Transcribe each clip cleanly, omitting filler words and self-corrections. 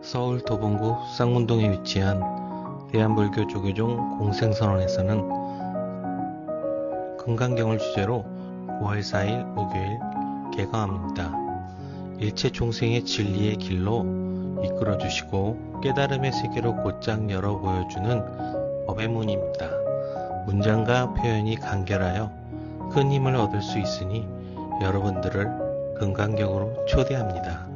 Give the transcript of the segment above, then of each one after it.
서울 도봉구 쌍문동에 위치한 대한불교 조계종 공생선원에서는 금강경을 주제로 9월 4일 목요일 개강합니다. 일체众생의 진리의 길로 이끌어주시고 깨달음의 세계로 곧장 열어 보여주는 법의 문입니다. 문장과 표현이 간결하여 큰 힘을 얻을 수 있으니 여러분들을 금강경으로 초대합니다.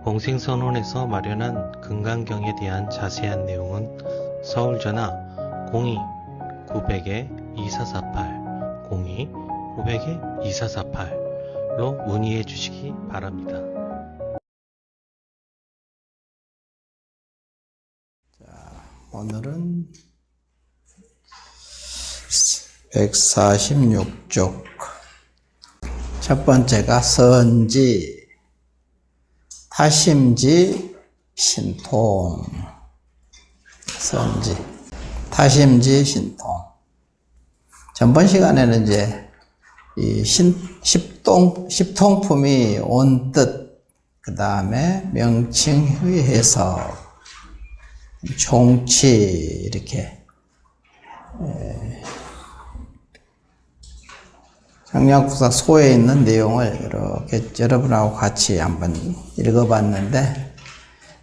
공생선원에서 마련한 금강경에 대한 자세한 내용은 서울전화 02-900-2448 02-900-2448로 문의해 주시기 바랍니다. 오늘은 146쪽 첫 번째가 선지, 타심지, 신통. 선지, 타심지, 신통. 전번 시간에는 이제 이 십통품이 온 뜻, 그 다음에 명칭의 해석, 총치, 이렇게 정량국사 소에 있는 내용을 이렇게 여러분하고 같이 한번 읽어봤는데,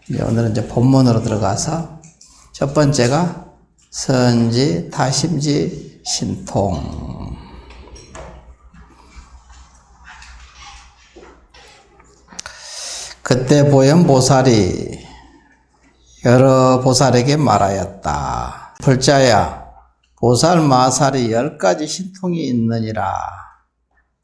이제 오늘은 이제 본문으로 들어가서 첫 번째가 선지, 타심지, 신통. 그때 보현 보살이 여러 보살에게 말하였다. 불자야, 보살 마살이 10가지 신통이 있느니라.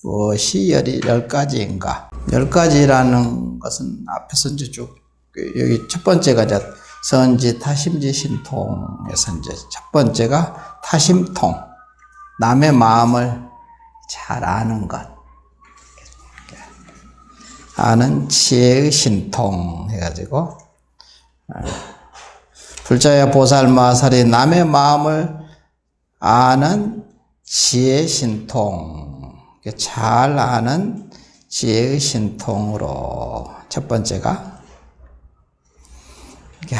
무엇이 10가지인가? 10가지라는 것은 앞에서 이제 쭉, 여기 첫 번째가 이제 선지, 타심지, 신통에서 이제 첫 번째가 타심통. 남의 마음을 잘 아는 것. 아는 지혜의 신통 해가지고, 불자야 보살 마살이 남의 마음을 아는 지혜 신통. 잘 아는 지혜의 신통으로 첫 번째가 이게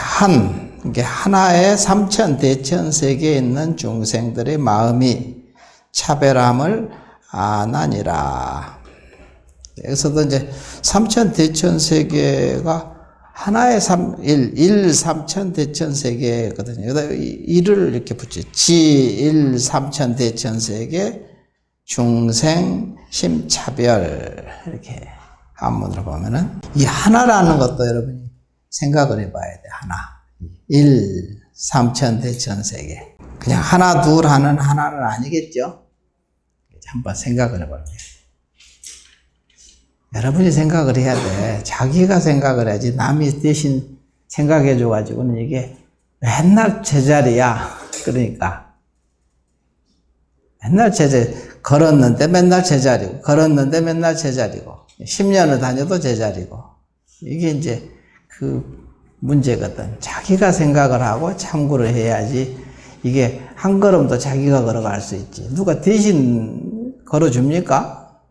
하나의 삼천대천세계에 있는 중생들의 마음이 차별함을 아나니라. 여기서도 이제 삼천대천세계가 하나의 삼천대천세계거든요. 여기다 일을 이렇게 붙이죠. 지 삼천대천세계 중생 심차별, 이렇게 한문으로 보면은 이 하나라는 것도 여러분이 생각을 해봐야 돼. 하나, 삼천대천세계. 그냥 하나 둘 하는 하나는 아니겠죠. 한번 생각을 해볼게요. 여러분이 생각을 해야 돼. 자기가 생각을 해야지 남이 대신 생각해 줘가지고는 이게 맨날 제자리야. 그러니까 맨날 걸었는데 맨날 제자리고, 걸었는데 맨날 제자리고, 10년을 다녀도 제자리고. 이게 이제 그 문제거든. 자기가 생각을 하고 참고를 해야지 이게 한 걸음도 자기가 걸어갈 수 있지. 누가 대신 걸어줍니까?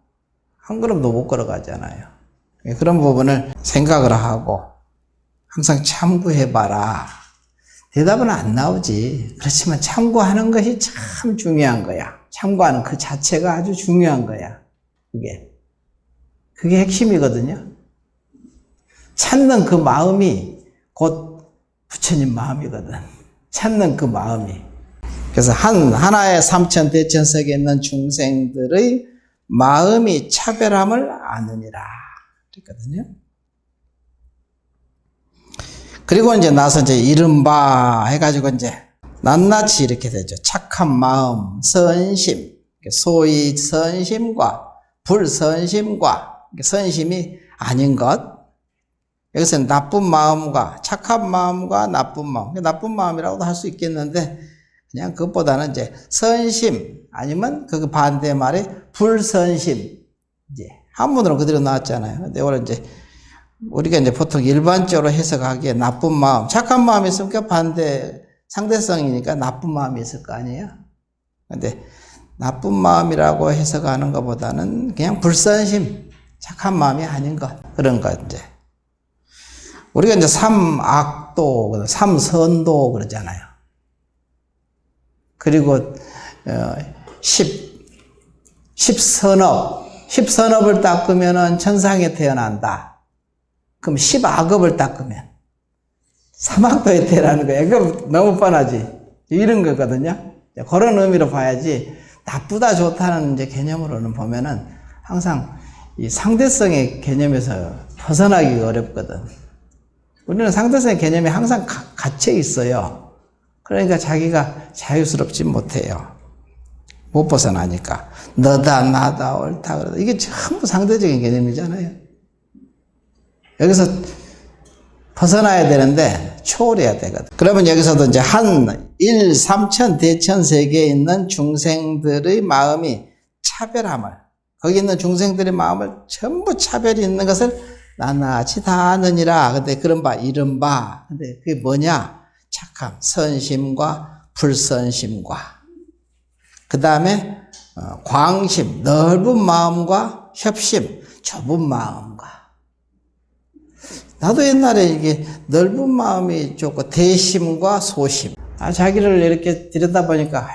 한 걸음도 못 걸어가잖아요. 그런 부분을 생각을 하고 항상 참고해봐라. 대답은 안 나오지. 그렇지만 참고하는 것이 참 중요한 거야. 참고하는 그 자체가 아주 중요한 거야. 그게 핵심이거든요. 찾는 그 마음이 곧 부처님 마음이거든. 찾는 그 마음이. 그래서 하나의 삼천대천세계에 있는 중생들의 마음이 차별함을 아느니라. 그랬거든요. 그리고 이제 나서 이제 이른바 해가지고 이제 낱낱이 이렇게 되죠. 착한 마음, 선심, 소위 선심과 불선심과 선심이 아닌 것. 여기서 나쁜 마음과 착한 마음과 나쁜 마음. 나쁜 마음이라고도 할 수 있겠는데 그냥 그것보다는 이제 선심 아니면 그 반대 말이 불선심. 이제 한문으로 그대로 나왔잖아요. 근데 오늘 이제 우리가 이제 보통 일반적으로 해석하기에 나쁜 마음, 착한 마음이 있으면 그 반대 상대성이니까 나쁜 마음이 있을 거 아니에요? 근데 나쁜 마음이라고 해석하는 것보다는 그냥 불선심, 착한 마음이 아닌 것, 그런 것 이제. 우리가 이제 삼악도, 삼선도 그러잖아요. 그리고 십선업을 닦으면은 천상에 태어난다. 그럼 십악업을 닦으면 삼악도에 태어나는 거예요. 그럼 너무 뻔하지. 이런 거거든요. 그런 의미로 봐야지, 나쁘다 좋다는 이제 개념으로는 보면은 항상 이 상대성의 개념에서 벗어나기가 어렵거든. 우리는 상대성의 개념이 항상 갇혀 있어요. 그러니까 자기가 자유스럽지 못해요. 못 벗어나니까. 너다, 나다, 옳다, 그러다. 이게 전부 상대적인 개념이잖아요. 여기서 벗어나야 되는데 초월해야 되거든. 그러면 여기서도 이제 한 1, 3천, 대천 세계에 있는 중생들의 마음이 차별함을, 거기 있는 중생들의 마음을 전부 차별이 있는 것을 낱낱이 다 아느니라. 근데 그런 바, 이른 바. 근데 그게 뭐냐? 착함, 선심과 불선심과, 그 다음에 광심, 넓은 마음과 협심, 좁은 마음과. 나도 옛날에 이게 넓은 마음이 좋고 대심과 소심. 자기를 이렇게 들여다보니까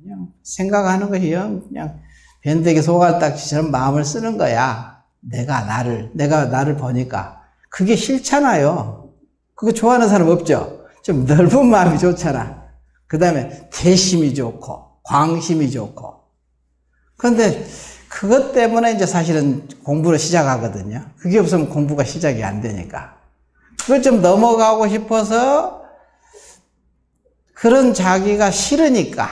그냥 생각하는 것이 그냥 변덕에 소갈딱지처럼 마음을 쓰는 거야. 내가 나를 보니까. 그게 싫잖아요. 그거 좋아하는 사람 없죠? 좀 넓은 마음이 좋잖아. 그 다음에 대심이 좋고, 광심이 좋고. 그런데 그것 때문에 이제 사실은 공부를 시작하거든요. 그게 없으면 공부가 시작이 안 되니까. 그걸 좀 넘어가고 싶어서, 그런 자기가 싫으니까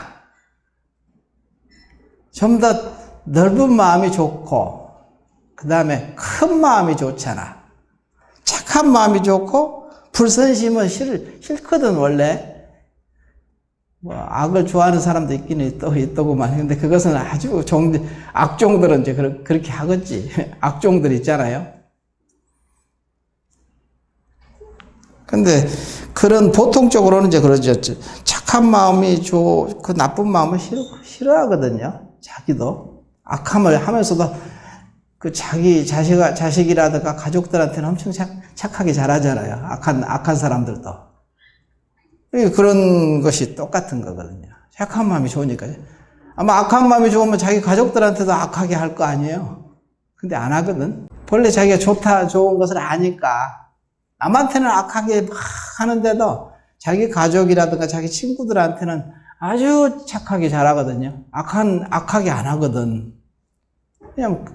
좀 더 넓은 마음이 좋고, 그 다음에 큰 마음이 좋잖아. 착한 마음이 좋고, 불선심은 싫거든, 원래. 뭐, 악을 좋아하는 사람도 있기는 있더구만. 근데 그것은 아주 악종들은 이제 그렇게 하겠지. 악종들 있잖아요. 근데, 그런, 보통적으로는 이제 그러죠. 착한 마음이 그 나쁜 마음을 싫어하거든요. 자기도. 악함을 하면서도 그 자기 자식이라든가 가족들한테는 엄청 착하게 잘하잖아요. 악한 사람들도. 그런 것이 똑같은 거거든요. 착한 마음이 좋으니까. 아마 악한 마음이 좋으면 자기 가족들한테도 악하게 할 거 아니에요. 근데 안 하거든. 본래 자기가 좋은 것을 아니까. 남한테는 악하게 막 하는데도 자기 가족이라든가 자기 친구들한테는 아주 착하게 잘하거든요. 악하게 안 하거든. 그냥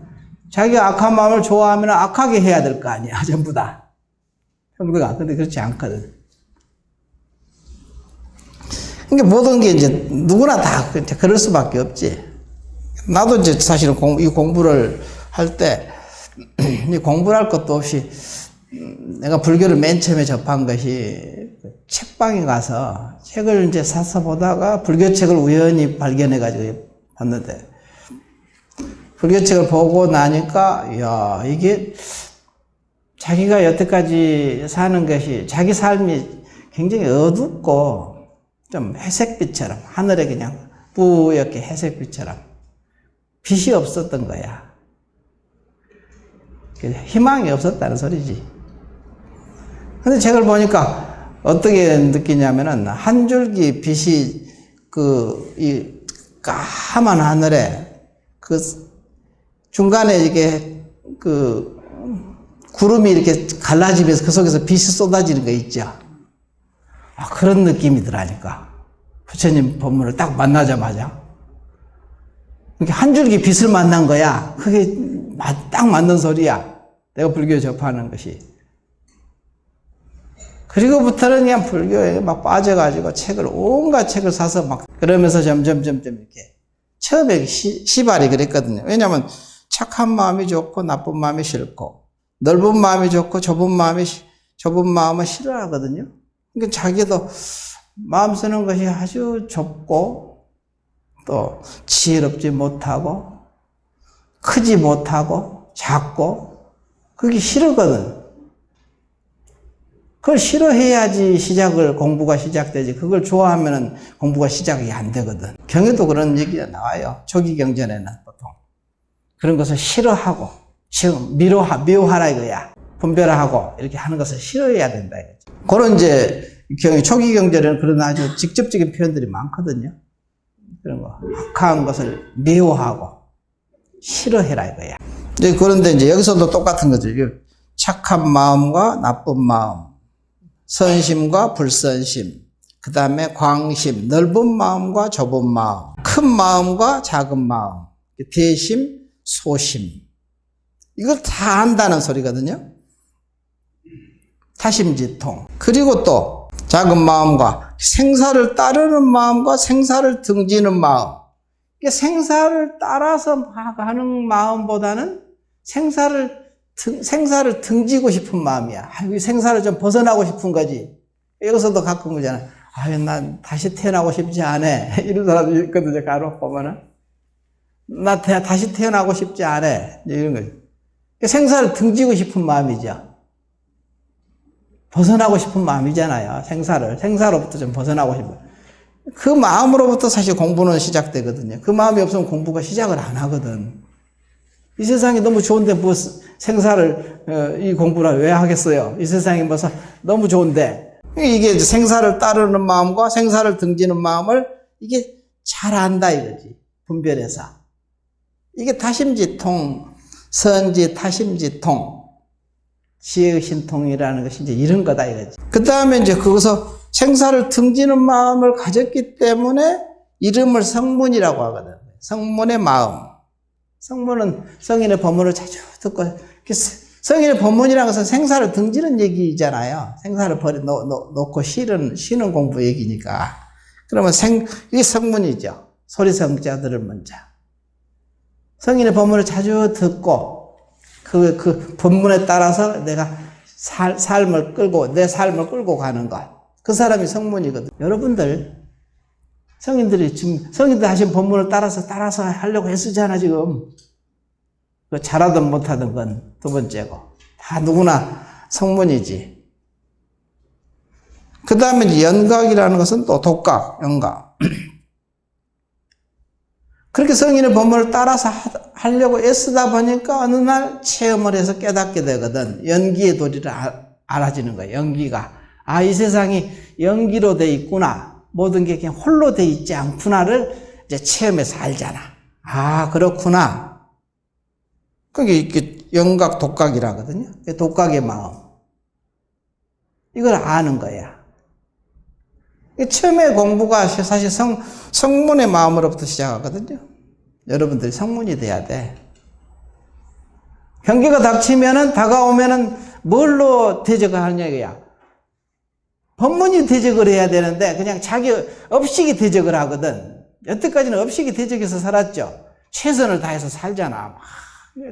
자기가 악한 마음을 좋아하면 악하게 해야 될 거 아니야, 전부 다. 평등아. 근데 그렇지 않거든. 그러니까 모든 게 이제 누구나 다 그럴 수밖에 없지. 나도 이제 사실은 이 공부를 할 때, 공부를 할 것도 없이, 내가 불교를 맨 처음에 접한 것이 책방에 가서 책을 이제 사서 보다가 불교책을 우연히 발견해가지고 봤는데, 불교책을 보고 나니까, 이야, 이게 자기가 여태까지 사는 것이, 자기 삶이 굉장히 어둡고, 좀 회색빛처럼, 하늘에 그냥 뿌옇게 회색빛처럼, 빛이 없었던 거야. 희망이 없었다는 소리지. 근데 책을 보니까 어떻게 느끼냐면은, 한 줄기 빛이 이 까만 하늘에 중간에 이게 구름이 이렇게 갈라지면서 그 속에서 빛이 쏟아지는 거 있죠. 그런 느낌이더라니까. 부처님 법문을 딱 만나자마자. 이렇게 한 줄기 빛을 만난 거야. 그게 딱 맞는 소리야. 내가 불교에 접하는 것이. 그리고부터는 그냥 불교에 막 빠져가지고 온갖 책을 사서 막 그러면서 점점 이렇게. 처음에 시발이 그랬거든요. 왜냐면 착한 마음이 좋고 나쁜 마음이 싫고, 넓은 마음이 좋고 좁은 마음은 싫어하거든요. 그러니까 자기도 마음 쓰는 것이 아주 좁고, 또 지혜롭지 못하고, 크지 못하고, 작고, 그게 싫거든. 그걸 싫어해야지 공부가 시작되지. 그걸 좋아하면은 공부가 시작이 안 되거든. 경에도 그런 얘기가 나와요. 초기경전에는 보통. 그런 것을 싫어하고, 지금 미워하라 이거야. 분별하고 이렇게 하는 것을 싫어해야 된다. 그런 이제 초기 경전에는 그런 아주 직접적인 표현들이 많거든요. 그런 거. 악한 것을 미워하고 싫어해라 이거야. 그런데 이제 여기서도 똑같은 거죠. 착한 마음과 나쁜 마음, 선심과 불선심, 그 다음에 광심, 넓은 마음과 좁은 마음, 큰 마음과 작은 마음, 대심, 소심. 이걸 다 안다는 소리거든요. 타심지통. 그리고 또 작은 마음과 생사를 따르는 마음과 생사를 등지는 마음. 생사를 따라서 가는 마음보다는 생사를 등지고 싶은 마음이야. 생사를 좀 벗어나고 싶은 거지. 여기서도 가끔 그러잖아. 난 다시 태어나고 싶지 않아. 이런 사람도 있거든요. 간혹 보면은. 나 다시 태어나고 싶지 않아. 이런 거지. 생사를 등지고 싶은 마음이죠. 벗어나고 싶은 마음이잖아요. 생사로부터 좀 벗어나고 싶은. 그 마음으로부터 사실 공부는 시작되거든요. 그 마음이 없으면 공부가 시작을 안 하거든. 이 세상이 너무 좋은데 뭐 이 공부를 왜 하겠어요? 이 세상이 너무 좋은데. 이게 생사를 따르는 마음과 생사를 등지는 마음을 이게 잘 안다 이거지. 분별해서. 이게 타심지통, 선지 타심지통, 지혜의 신통이라는 것이 이제 이런 거다 이거지. 그 다음에 이제 거기서 생사를 등지는 마음을 가졌기 때문에 이름을 성문이라고 하거든. 성문의 마음. 성문은 성인의 법문을 자주 듣고, 성인의 법문이라는 것은 생사를 등지는 얘기잖아요. 생사를 놓고 쉬는 공부 얘기니까. 그러면 이게 성문이죠. 소리성자들을 먼저. 성인의 법문을 자주 듣고, 그 법문에 따라서 내가 내 삶을 끌고 가는 것. 그 사람이 성문이거든. 여러분들, 성인들이 하신 법문을 따라서 하려고 애쓰잖아, 지금. 잘하든 못하든 건 두 번째고. 다 누구나 성문이지. 그 다음에 이제 연각이라는 것은 또 독각, 연각. 그렇게 성인의 법문을 따라서 하려고 애쓰다 보니까 어느 날 체험을 해서 깨닫게 되거든. 연기의 도리를 알아지는 거예요. 연기가. 이 세상이 연기로 돼 있구나. 모든 게 그냥 홀로 돼 있지 않구나를 이제 체험해서 알잖아. 그렇구나. 그게 연각 독각이라거든요. 독각의 마음. 이걸 아는 거야. 처음에 공부가 사실 성문의 마음으로부터 시작하거든요. 여러분들이 성문이 돼야 돼. 경계가 다가오면은 뭘로 대적을 하느냐 이거야. 법문이 대적을 해야 되는데 그냥 자기 업식이 대적을 하거든. 여태까지는 업식이 대적해서 살았죠. 최선을 다해서 살잖아.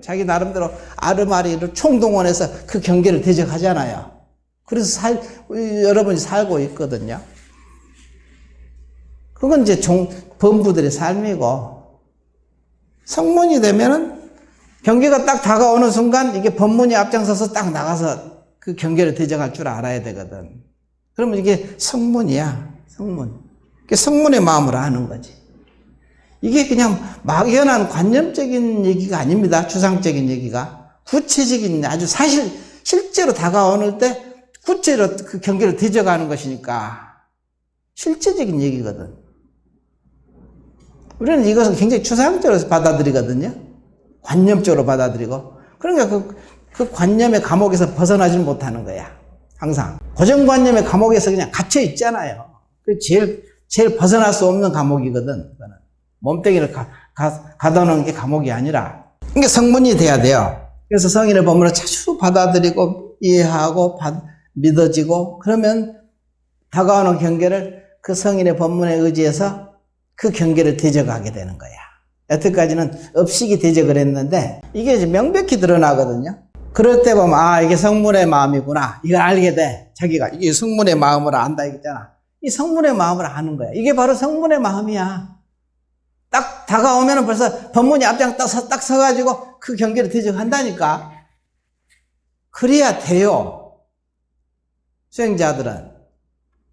자기 나름대로 아르마리를 총동원해서 그 경계를 대적하잖아요. 그래서 여러분이 살고 있거든요. 그건 이제 범부들의 삶이고, 성문이 되면은 경계가 딱 다가오는 순간 이게 법문이 앞장서서 딱 나가서 그 경계를 대적할 줄 알아야 되거든. 그러면 이게 성문이야, 성문. 성문의 마음으로 하는 거지. 이게 그냥 막연한 관념적인 얘기가 아닙니다. 추상적인 얘기가. 구체적인, 아주 실제로 다가오는 때 구체로 그 경계를 대적하는 것이니까 실제적인 얘기거든. 우리는 이것을 굉장히 추상적으로 받아들이거든요. 관념적으로 받아들이고. 그러니까 그 관념의 감옥에서 벗어나지 못하는 거야. 항상. 고정관념의 감옥에서 그냥 갇혀 있잖아요. 그 제일 벗어날 수 없는 감옥이거든. 몸뚱이를 가둬놓은 게 감옥이 아니라. 그러니까 성문이 돼야 돼요. 그래서 성인의 법문을 자주 받아들이고 이해하고 믿어지고 그러면 다가오는 경계를 그 성인의 법문에 의지해서 그 경계를 대적하게 되는 거야. 여태까지는 업식이 대적을 했는데 이게 이제 명백히 드러나거든요. 그럴 때 보면 이게 성문의 마음이구나. 이걸 알게 돼. 자기가 이게 성문의 마음으로 안다 이거잖아. 이 성문의 마음으로 아는 거야. 이게 바로 성문의 마음이야. 딱 다가오면은 벌써 법문이 앞장 딱 서가지고 그 경계를 대적한다니까. 그래야 돼요. 수행자들은.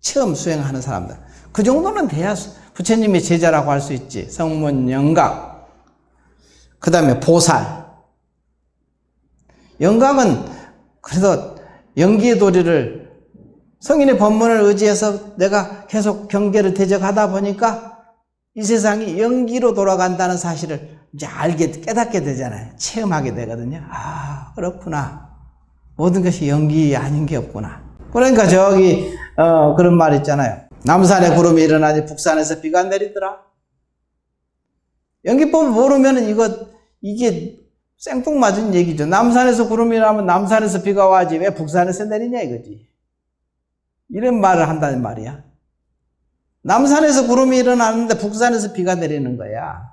처음 수행하는 사람들. 그 정도는 돼야 부처님의 제자라고 할 수 있지. 성문, 영각. 그 다음에 보살. 영각은 그래도 연기의 도리를 성인의 법문을 의지해서 내가 계속 경계를 대적하다 보니까 이 세상이 연기로 돌아간다는 사실을 이제 깨닫게 되잖아요. 체험하게 되거든요. 아, 그렇구나. 모든 것이 연기 아닌 게 없구나. 그러니까 그런 말 있잖아요. 남산에 구름이 일어나니 북산에서 비가 내리더라. 연기법 모르면은 이게 생뚱맞은 얘기죠. 남산에서 구름이 일어나면 남산에서 비가 와야지 왜 북산에서 내리냐 이거지. 이런 말을 한다는 말이야. 남산에서 구름이 일어나는데 북산에서 비가 내리는 거야.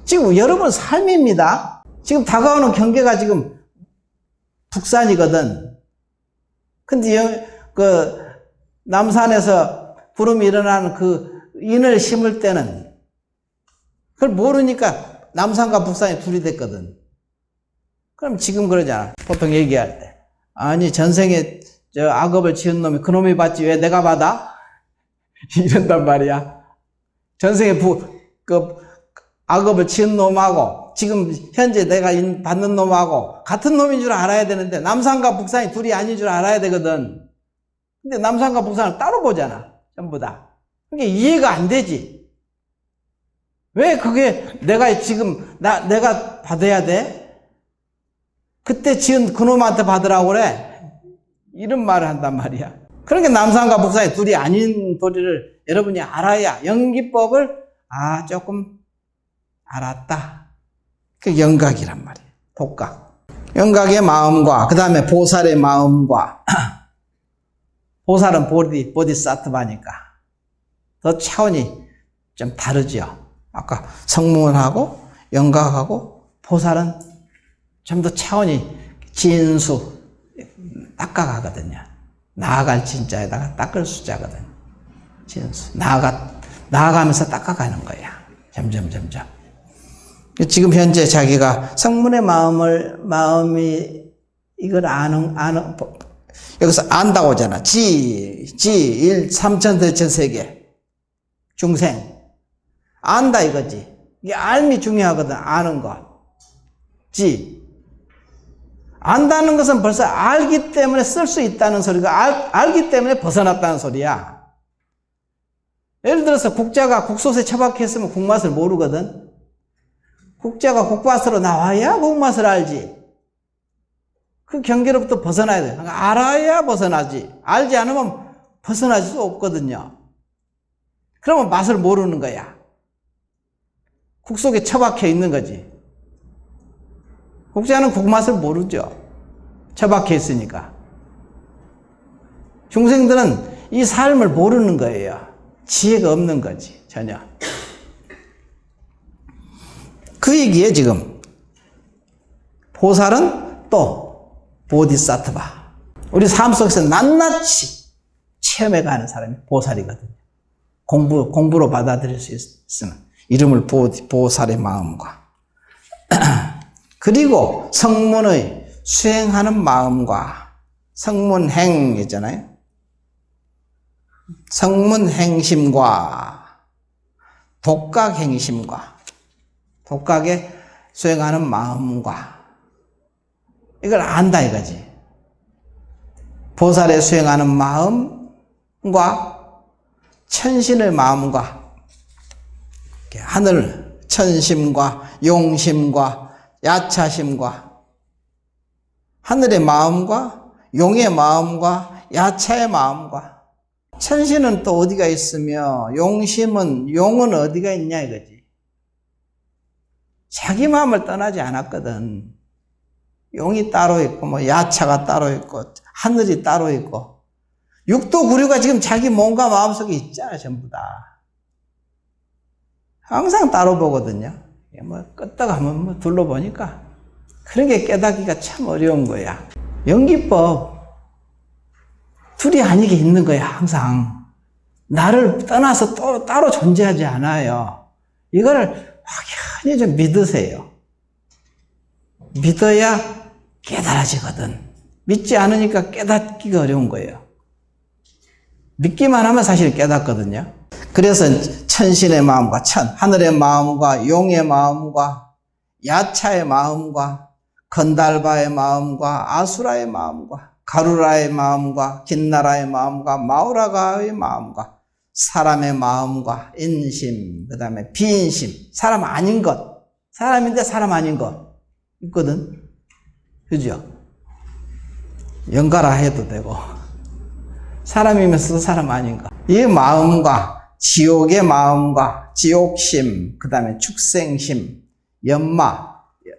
지금 여러분 삶입니다. 지금 다가오는 경계가 지금 북산이거든. 근데 남산에서 구름이 일어나는 그 인을 심을 때는 그걸 모르니까 남산과 북산이 둘이 됐거든. 그럼 지금 그러잖아. 보통 얘기할 때. 아니, 전생에 악업을 지은 놈이 그놈이 받지 왜 내가 받아? 이런단 말이야. 전생에 악업을 지은 놈하고 지금 현재 내가 받는 놈하고 같은 놈인 줄 알아야 되는데 남산과 북산이 둘이 아닌 줄 알아야 되거든. 근데 남산과 북산을 따로 보잖아. 전부 다. 그게 이해가 안 되지. 왜 그게 내가 지금 내가 받아야 돼? 그때 지은 그놈한테 받으라고 그래? 이런 말을 한단 말이야. 그러니까 남산과 북산이 둘이 아닌 도리를 여러분이 알아야 연기법을 조금 알았다. 그 영각이란 말이에요. 독각. 영각의 마음과 그 다음에 보살의 마음과 보살은 보디사트바니까 더 차원이 좀 다르죠. 아까 성문하고 영각하고 보살은 좀 더 차원이 진수 닦아가거든요. 나아갈 진자에다가 닦을 수자거든. 진수. 나아가면서 닦아가는 거야. 점점. 지금 현재 자기가 성문의 마음이 이걸 여기서 안다고 하잖아. 일, 삼천, 대천, 세계. 중생. 안다 이거지. 이게 알미 중요하거든. 아는 거. 안다는 것은 벌써 알기 때문에 쓸 수 있다는 소리가 알기 때문에 벗어났다는 소리야. 예를 들어서 국자가 국솥에 처박혔으면 국맛을 모르거든. 국자가 국밭으로 나와야 국맛을 알지. 그 경계로부터 벗어나야 돼. 그러니까 알아야 벗어나지. 알지 않으면 벗어날 수 없거든요. 그러면 맛을 모르는 거야. 국 속에 처박혀 있는 거지. 국자는 국맛을 모르죠. 처박혀 있으니까. 중생들은 이 삶을 모르는 거예요. 지혜가 없는 거지, 전혀. 그 얘기에 지금 보살은 또 보디사트바. 우리 삶 속에서 낱낱이 체험해가는 사람이 보살이거든요. 공부로 받아들일 수 있으면 이름을 보살의 마음과 그리고 성문의 수행하는 마음과 성문행이잖아요. 성문행심과 독각행심과 독각에 수행하는 마음과 이걸 안다 이거지. 보살에 수행하는 마음과 천신의 마음과 하늘 천심과 용심과 야차심과 하늘의 마음과 용의 마음과 야차의 마음과 천신은 또 어디가 있으며 용은 어디가 있냐 이거지. 자기 마음을 떠나지 않았거든. 용이 따로 있고 야차가 따로 있고 하늘이 따로 있고 육도 구류가 지금 자기 몸과 마음속에 있잖아. 전부 다 항상 따로 보거든요. 끄떡 한번 둘러보니까 그런 게 깨닫기가 참 어려운 거야. 연기법 둘이 아니게 있는 거야. 항상 나를 떠나서 또 따로 존재하지 않아요. 이거를 확연히 좀 믿으세요. 믿어야 깨달아지거든. 믿지 않으니까 깨닫기가 어려운 거예요. 믿기만 하면 사실 깨닫거든요. 그래서 천신의 마음과 하늘의 마음과 용의 마음과 야차의 마음과 건달바의 마음과 아수라의 마음과 가루라의 마음과 긴나라의 마음과 마우라가의 마음과 사람의 마음과 인심, 그 다음에 비인심, 사람 아닌 것, 사람인데 사람 아닌 것 있거든. 그죠? 연가라 해도 되고 사람이면서도 사람 아닌 것. 이 마음과 지옥의 마음과 지옥심, 그 다음에 축생심,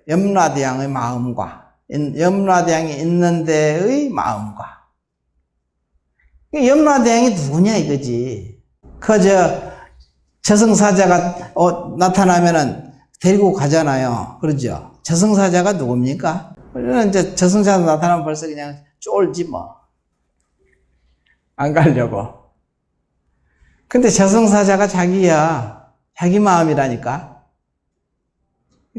염라대왕의 마음과 염라대왕이 있는 데의 마음과. 염라대왕이 누구냐 이거지. 저승사자가 나타나면은 데리고 가잖아요. 그러죠? 저승사자가 누굽니까? 우리는 이제 저승사자 나타나면 벌써 그냥 쫄지 뭐. 안 가려고. 근데 저승사자가 자기야. 자기 마음이라니까.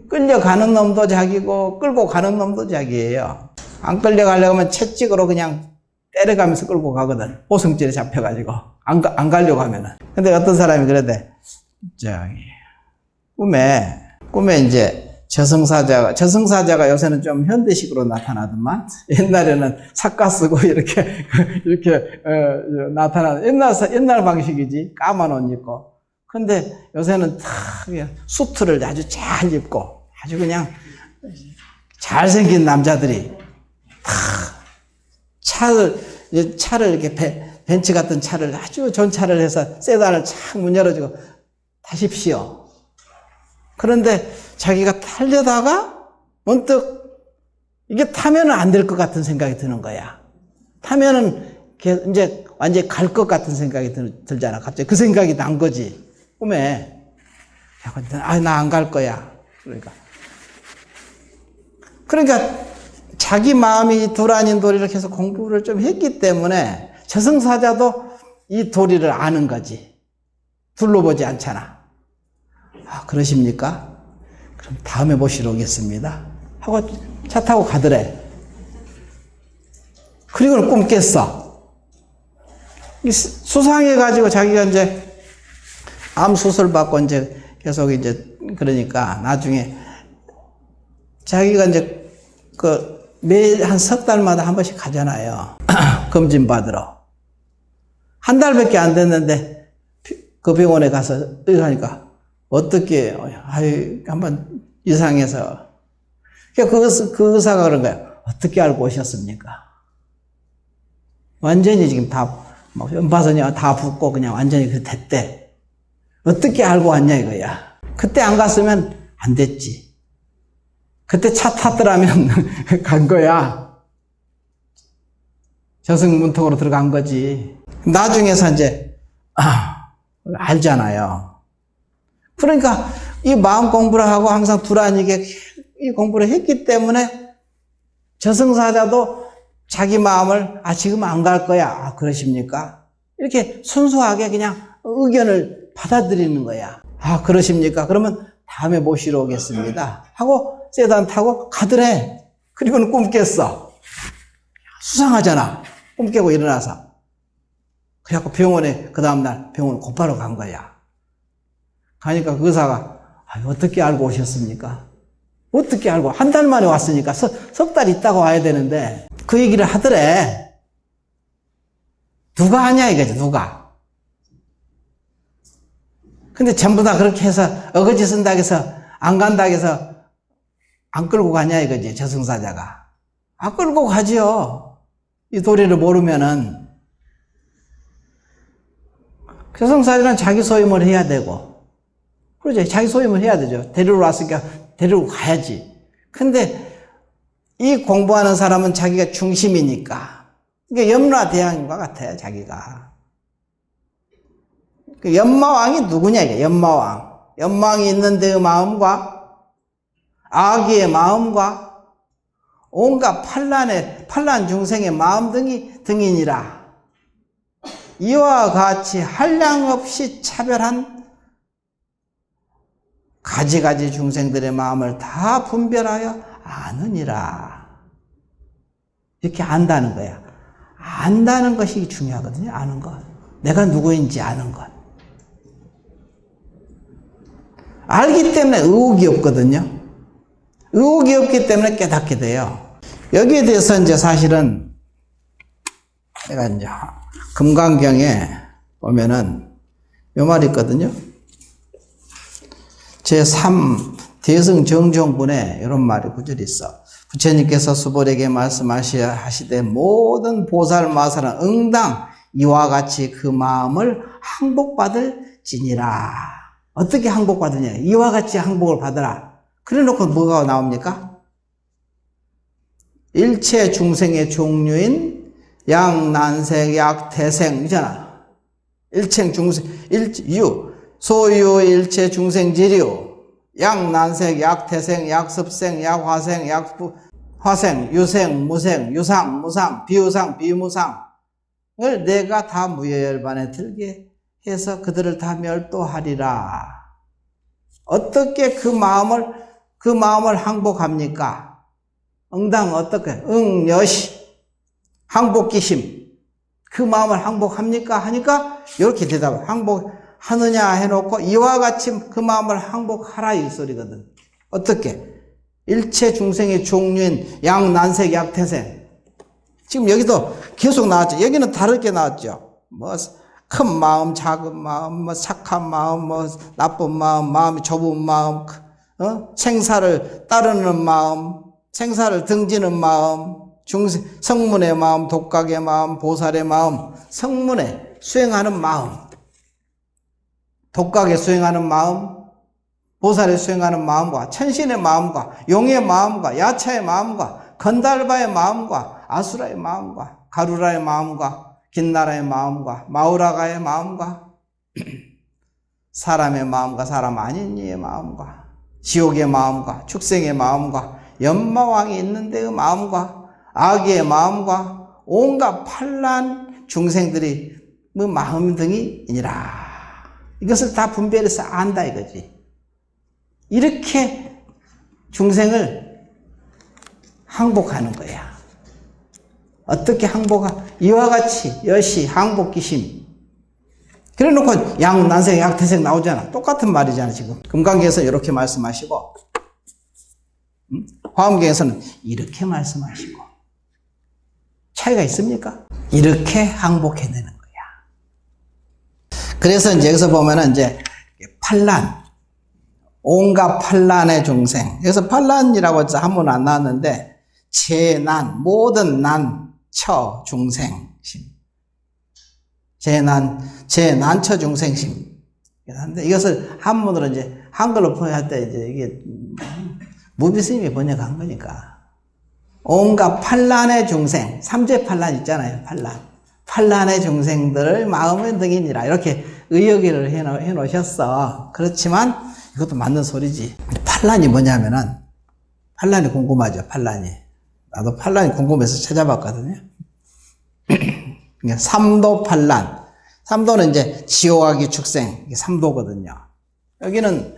끌려가는 놈도 자기고 끌고 가는 놈도 자기예요. 안 끌려가려고 하면 채찍으로 그냥 때려가면서 끌고 가거든. 오승줄에 잡혀가지고 안 가려고 하면은. 근데 어떤 사람이 그러대. 꿈에 이제 저승사자가 요새는 좀 현대식으로 나타나더만, 옛날에는 삭가 쓰고 이렇게 나타나는 옛날 방식이지. 까만 옷 입고. 근데 요새는 다 수트를 아주 잘 입고 아주 그냥 잘생긴 남자들이 다 차를 이렇게 벤츠 같은 차를 아주 좋은 차를 해서 세단을 착 문 열어주고 타십시오. 그런데 자기가 타려다가 문득 이게 타면은 안 될 것 같은 생각이 드는 거야. 타면은 이제 완전히 갈 것 같은 생각이 들잖아. 갑자기 그 생각이 난 거지. 꿈에. 나 안 갈 거야. 그러니까 자기 마음이 둘 아닌 도리를 계속 공부를 좀 했기 때문에 저승사자도 이 도리를 아는 거지. 둘러보지 않잖아. 그러십니까? 그럼 다음에 보시러 오겠습니다. 하고 차 타고 가더래. 그리고는 꿈 깼어. 수상해가지고 자기가 이제 암 수술 받고 이제 계속 이제 그러니까 나중에 자기가 이제 매일 한 석 달마다 한 번씩 가잖아요. 검진 받으러. 한 달밖에 안 됐는데 그 병원에 가서 하니까 어떻게 한번 이상해서 그 의사가 그런 거야. 어떻게 알고 오셨습니까? 완전히 지금 다 연파선이 다 붓고 그냥 완전히 됐대. 어떻게 알고 왔냐 이거야. 그때 안 갔으면 안 됐지. 그때 차 탔더라면 간 거야. 저승문턱으로 들어간 거지. 나중에서 이제 알잖아요. 그러니까 이 마음 공부를 하고 항상 불안이게 이 공부를 했기 때문에 저승사자도 자기 마음을 지금 안 갈 거야. 그러십니까? 이렇게 순수하게 그냥 의견을 받아들이는 거야. 그러십니까? 그러면 다음에 모시러 오겠습니다. 하고 세단 타고 가더래. 그리고는 꿈 깼어. 수상하잖아. 꿈 깨고 일어나서. 그래갖고 병원에 그 다음날 병원 곧바로 간 거야. 가니까 그 의사가 어떻게 알고 오셨습니까? 어떻게 알고? 한 달 만에 왔으니까 석 달 있다가 와야 되는데 그 얘기를 하더래. 누가 하냐 이거지. 누가. 근데 전부 다 그렇게 해서 어거지 쓴다고 해서 안 간다고 해서 안 끌고 가냐 이거지. 저승사자가. 끌고 가지요. 이 도리를 모르면은. 저승사자는 자기 소임을 해야 되고. 그러죠. 자기 소임을 해야 되죠. 데리러 왔으니까 데리고 가야지. 근데 이 공부하는 사람은 자기가 중심이니까. 그러니까 염라대왕과 같아요. 자기가. 염마왕이 누구냐 이게. 염마왕. 염마왕이 있는 데의 마음과 아기의 마음과 온갖 판란 중생의 마음 등이니라. 이와 같이 한량없이 차별한 가지가지 중생들의 마음을 다 분별하여 아느니라. 이렇게 안다는 거야. 안다는 것이 중요하거든요. 아는 것. 내가 누구인지 아는 것. 알기 때문에 의혹이 없거든요. 의혹이 없기 때문에 깨닫게 돼요. 여기에 대해서 이제 사실은 내가 이제 금강경에 보면은 요 말이 있거든요. 제3 대승정종분에 이런 말이 구절이 있어. 부처님께서 수보에게 말씀하시되 모든 보살마살은 응당 이와 같이 그 마음을 항복받을 지니라. 어떻게 항복받으냐? 이와 같이 항복을 받으라. 그래 놓고 뭐가 나옵니까? 일체 중생의 종류인 양난생 약태생 이잖아. 일체 중생 소유 일체 중생지류 양난생 약태생 약습생 약화생 약화생 유생 무생 유상 무상 비유상 비무상을 내가 다 무여열반에 들게 해서 그들을 다 멸도하리라. 어떻게 그 마음을 항복합니까? 응당 어떻게? 응여시 항복기심 그 마음을 항복합니까? 하니까 이렇게 대답을 항복하느냐 해놓고 이와 같이 그 마음을 항복하라 이 소리거든. 어떻게? 일체 중생의 종류인 양난색 약태생 지금 여기도 계속 나왔죠. 여기는 다르게 나왔죠. 뭐 큰 마음, 작은 마음, 뭐 착한 마음, 뭐 나쁜 마음, 마음이 좁은 마음, 생사를 따르는 마음, 생사를 등지는 마음, 성문의 마음, 독각의 마음, 보살의 마음, 성문에 수행하는 마음, 독각에 수행하는 마음, 보살에 수행하는 마음과 천신의 마음과 용의 마음과 야차의 마음과 건달바의 마음과 아수라의 마음과 가루라의 마음과 긴나라의 마음과 마우라가의 마음과 사람의 마음과 사람 아닌 이의 마음과 지옥의 마음과 축생의 마음과 연마왕이 있는 데의 마음과 아기의 마음과 온갖 판란 중생들이 뭐 마음 등이니라. 이것을 다 분별해서 안다 이거지. 이렇게 중생을 항복하는 거야. 어떻게 이와 같이 여시 항복기심. 그래 놓고 양난생 약태생 나오잖아. 똑같은 말이잖아 지금. 금강경에서 이렇게 말씀하시고 화엄경에서는 이렇게 말씀하시고. 차이가 있습니까? 이렇게 항복해내는 거야. 그래서 이제 여기서 보면은 이제 판란, 온갖 판란의 중생. 여기서 판란이라고 해서 한문 안 나왔는데 재난, 모든 난처 중생심. 재난처 중생심. 근데 이것을 한문으로 이제 한글로 표현할 때 이제 이게 무비스님이 번역한 거니까. 온갖 판란의 중생, 삼재판란 있잖아요. 판란의 중생들을 마음의 등이니라. 이렇게 의역을 해 놓으셨어. 그렇지만 이것도 맞는 소리지. 판란이 뭐냐면은, 판란이 궁금하죠. 판란이. 나도 판란이 궁금해서 찾아봤거든요. 삼도 판란. 삼도는 이제 지옥아기 축생. 이게 삼도거든요. 여기는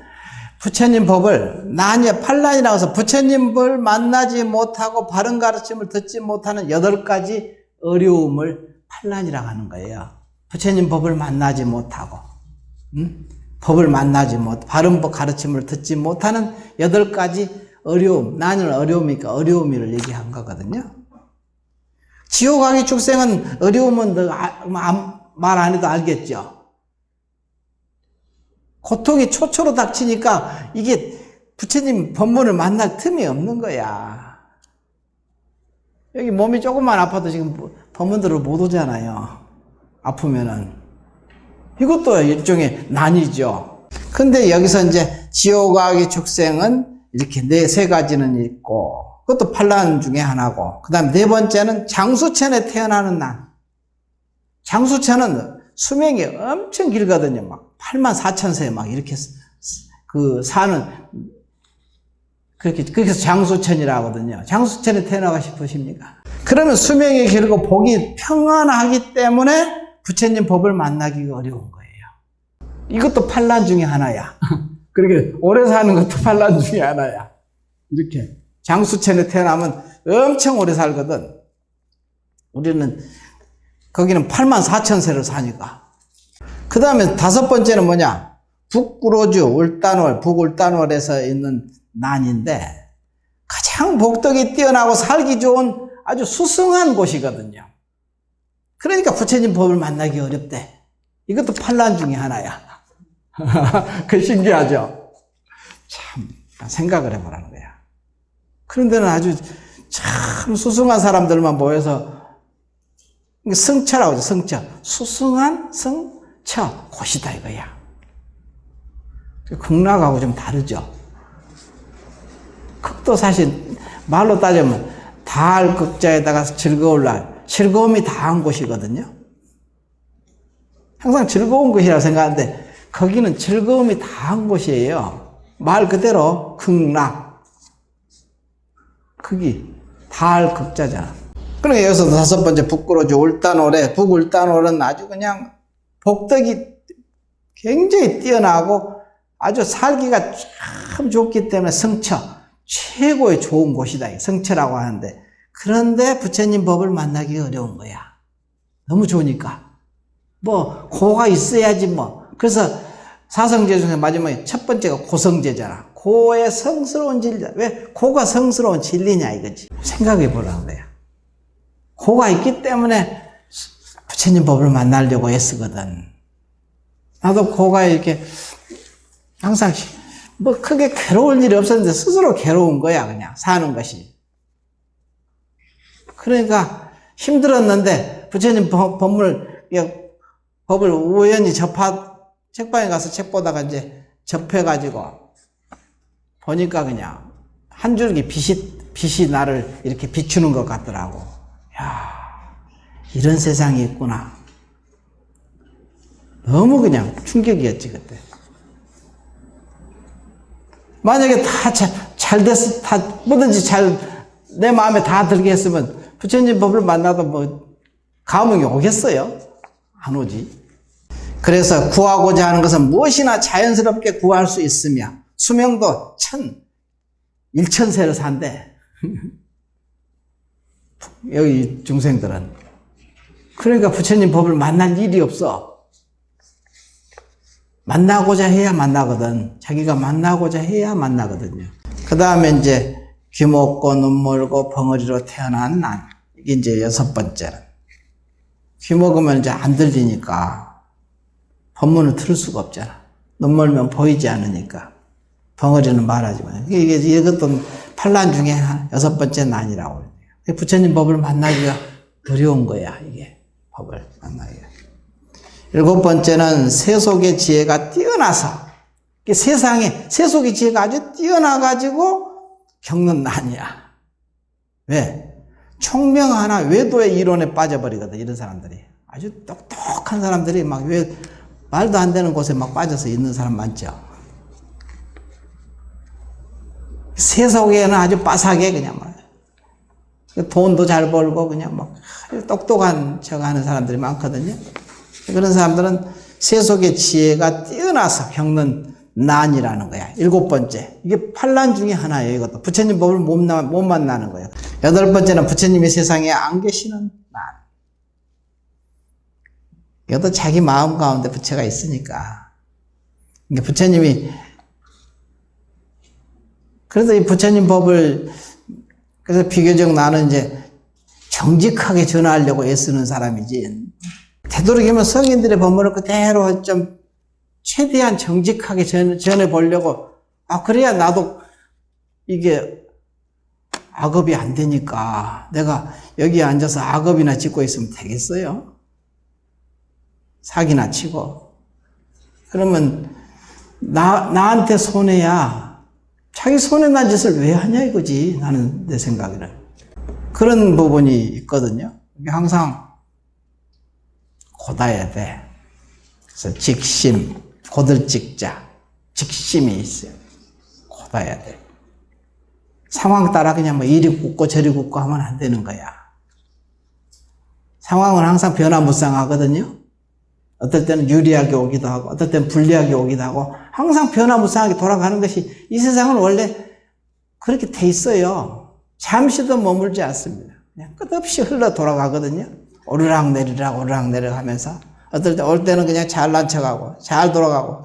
부처님 법을 나뉘어 판란이라고 해서 부처님 법을 만나지 못하고 바른 가르침을 듣지 못하는 8가지 어려움을 판란이라고 하는 거예요. 부처님 법을 만나지 못하고 법을 만나지 못 바른 법 가르침을 듣지 못하는 8가지 어려움. 나는 어려움이니까 어려움을 얘기한 거거든요. 지옥아기 축생은 어려움은 말 안 해도 알겠죠. 고통이 초초로 닥치니까 이게 부처님 법문을 만날 틈이 없는 거야. 여기 몸이 조금만 아파도 지금 법문들을 못 오잖아요. 아프면은. 이것도 일종의 난이죠. 근데 여기서 이제 지옥아기 축생은 이렇게 세 가지는 있고, 그것도 판란 중에 하나고, 그 다음에 4번째는 장수천에 태어나는 난. 장수천은 수명이 엄청 길거든요. 막 84,000세 막 이렇게 사는, 그렇게 장수천이라고 하거든요. 장수천에 태어나고 싶으십니까? 그러면 수명이 길고 복이 평안하기 때문에 부처님 법을 만나기가 어려운 거예요. 이것도 판란 중에 하나야. 그렇게 오래 사는 것도 판란 중에 하나야. 이렇게 장수천에 태어나면 엄청 오래 살거든. 우리는 거기는 84,000세를 사니까. 그 다음에 5번째는 뭐냐? 북구로주 울단월, 북울단월에서 있는 난인데, 가장 복덕이 뛰어나고 살기 좋은 아주 수승한 곳이거든요. 그러니까 부처님 법을 만나기 어렵대. 이것도 판란 중에 하나야. 그 신기하죠? 참 생각을 해보라는 거야. 그런 데는 아주 참 수승한 사람들만 모여서 승처라고 하죠. 승처. 수승한 승처 곳이다 이거야. 극락하고 좀 다르죠. 극도 사실 말로 따지면 다할 극자에다가 즐거울 날, 즐거움이 다한 곳이거든요. 항상 즐거운 곳이라고 생각하는데 거기는 즐거움이 다한 곳이에요. 말 그대로 극락. 극이 다할 극자잖아. 그러니까 여기서 5번째 북구로지 울단오래. 북울단오는 아주 그냥 복덕이 굉장히 뛰어나고 아주 살기가 참 좋기 때문에 성처. 최고의 좋은 곳이다. 성처라고 하는데. 그런데 부처님 법을 만나기 어려운 거야. 너무 좋으니까. 뭐, 고가 있어야지 뭐. 그래서 사성제 중에 마지막에 첫 번째가 고성제잖아. 고의 성스러운 진리다. 왜 고가 성스러운 진리냐 이거지. 생각해 보라는 거야. 고가 있기 때문에 부처님 법을 만나려고 애쓰거든. 나도 고가 이렇게 항상 뭐 크게 괴로울 일이 없었는데 스스로 괴로운 거야 그냥 사는 것이. 그러니까 힘들었는데 부처님 법을 우연히 책방에 가서 책 보다가 이제 접해가지고 보니까 그냥 한 줄기 빛이 나를 이렇게 비추는 것 같더라고. 야, 이런 세상이 있구나. 너무 그냥 충격이었지 그때. 만약에 다 잘 됐어, 다 뭐든지 내 마음에 다 들게 했으면 부처님 법을 만나도 뭐 감흥이 오겠어요? 안 오지. 그래서 구하고자 하는 것은 무엇이나 자연스럽게 구할 수 있으며 수명도 1000세를 산대. 여기 중생들은. 그러니까 부처님 법을 만날 일이 없어. 만나고자 해야 만나거든. 자기가 만나고자 해야 만나거든요. 그 다음에 이제 귀먹고 눈멀고 벙어리로 태어난 난. 이게 이제 6번째는. 귀먹으면 이제 안 들리니까 법문을 들을 수가 없잖아. 눈멀면 보이지 않으니까. 벙어리는 말하지만. 이것도 판란 중에 6번째 난이라고. 부처님 법을 만나기가 어려운 거야, 이게. 법을 만나기가. 7번째는 세속의 지혜가 뛰어나서, 세상에 세속의 지혜가 아주 뛰어나가지고 겪는 난이야. 왜? 총명 하나 외도의 이론에 빠져버리거든, 이런 사람들이. 아주 똑똑한 사람들이 막 말도 안 되는 곳에 막 빠져서 있는 사람 많죠. 세속에는 아주 빠삭해, 그냥 막. 돈도 잘 벌고, 그냥 막 똑똑한 척 하는 사람들이 많거든요. 그런 사람들은 세속의 지혜가 뛰어나서 겪는 난이라는 거야. 7번째. 이게 판란 중에 하나예요, 이것도. 부처님 법을 못 만나는 거예요. 8번째는 부처님이 세상에 안 계시는 난. 이것도 자기 마음 가운데 부처가 있으니까. 그러니까 부처님이, 그래서 이 부처님 법을, 그래서 비교적 나는 이제 정직하게 전하려고 애쓰는 사람이지. 되도록이면 성인들의 법문을 그대로 좀 최대한 정직하게 전해보려고. 그래야 나도 이게 악업이 안 되니까 내가 여기에 앉아서 악업이나 짓고 있으면 되겠어요? 사기나 치고. 그러면 나한테 손해야. 자기 손해난 짓을 왜 하냐 이거지. 나는 내 생각에는. 그런 부분이 있거든요. 항상 고다야 돼. 그래서 직심, 고들직자, 직심이 있어요. 고다야 돼. 상황 따라 그냥 뭐 이리 굳고 저리 굳고 하면 안 되는 거야. 상황은 항상 변화무쌍하거든요. 어떨 때는 유리하게 오기도 하고, 어떨 때는 불리하게 오기도 하고, 항상 변화무쌍하게 돌아가는 것이 이 세상은 원래 그렇게 돼 있어요. 잠시도 머물지 않습니다. 그냥 끝없이 흘러 돌아가거든요. 오르락내리락 오르락내리락 하면서 어떨 때 올 때는 그냥 잘난 척하고 잘 돌아가고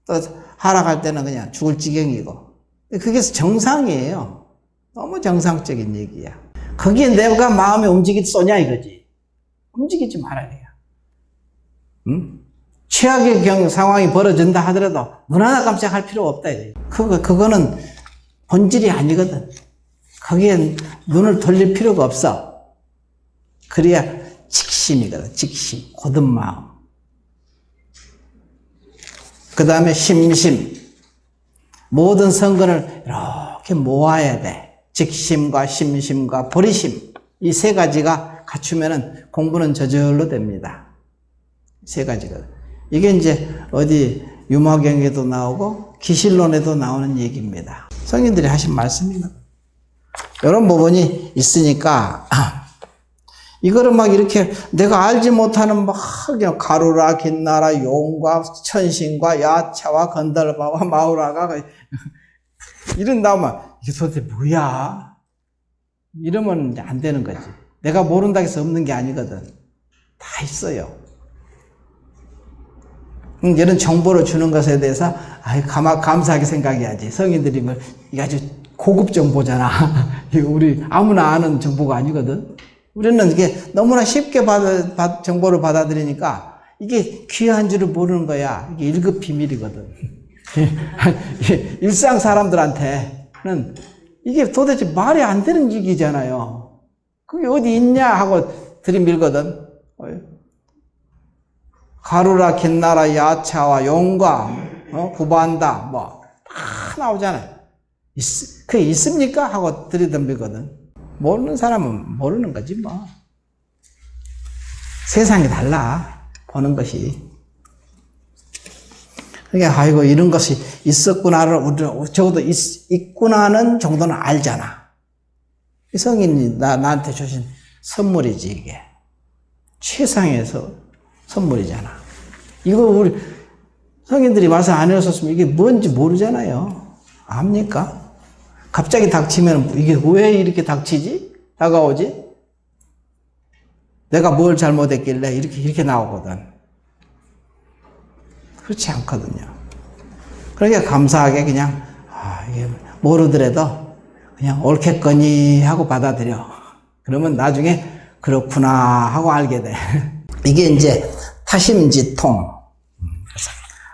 또 하락할 때는 그냥 죽을 지경이고 그게 정상이에요. 너무 정상적인 얘기야. 거기에 내가 마음이 움직일 쏘냐 이거지. 움직이지 말아야 돼요. 응? 최악의 상황이 벌어진다 하더라도 눈 하나 깜짝할 필요가 없다. 그거는 본질이 아니거든. 거기에 눈을 돌릴 필요가 없어. 그래야 직심이거든. 직심, 고든 마음. 그 다음에 심심. 모든 성근을 이렇게 모아야 돼. 직심과 심심과 보리심. 이 세 가지가 갖추면은 공부는 저절로 됩니다. 세 가지거든. 이게 이제 어디 유마경에도 나오고 기실론에도 나오는 얘기입니다. 성인들이 하신 말씀입니다. 이런 부분이 있으니까 이거를 막 이렇게 내가 알지 못하는 막 그냥 가루라 긴나라 용과 천신과 야차와 건달바와 마우라가 이런 나오면 이게 도대체 뭐야? 이러면 이제 안 되는 거지. 내가 모른다고 해서 없는 게 아니거든. 다 있어요. 이런 정보를 주는 것에 대해서 감사하게 생각해야지. 성인들이 뭐 이게 아주 고급 정보잖아. 이거 우리 아무나 아는 정보가 아니거든. 우리는 이게 너무나 쉽게 정보를 받아들이니까 이게 귀한 줄을 모르는 거야. 이게 1급 비밀이거든. 일상 사람들한테는 이게 도대체 말이 안 되는 얘기잖아요. 그게 어디 있냐 하고 들이밀거든. 가루라 긴나라 야차와 용과 구반다 뭐 다 나오잖아요. 그게 있습니까? 하고 들이덤비거든. 모르는 사람은 모르는 거지 뭐. 세상이 달라 보는 것이. 그러니까 아이고 이런 것이 있었구나를 우리는 적어도 있구나는 정도는 알잖아. 이 성인이 나한테 주신 선물이지 이게. 최상의 선물이잖아. 이거 우리 성인들이 와서 안 해줬으면 이게 뭔지 모르잖아요. 압니까? 갑자기 닥치면 이게 왜 이렇게 닥치지? 다가오지? 내가 뭘 잘못했길래 이렇게 나오거든. 그렇지 않거든요. 그러니까 감사하게 그냥 이게 모르더라도 그냥 옳겠거니 하고 받아들여. 그러면 나중에 그렇구나 하고 알게 돼. 이게 이제 타심지통.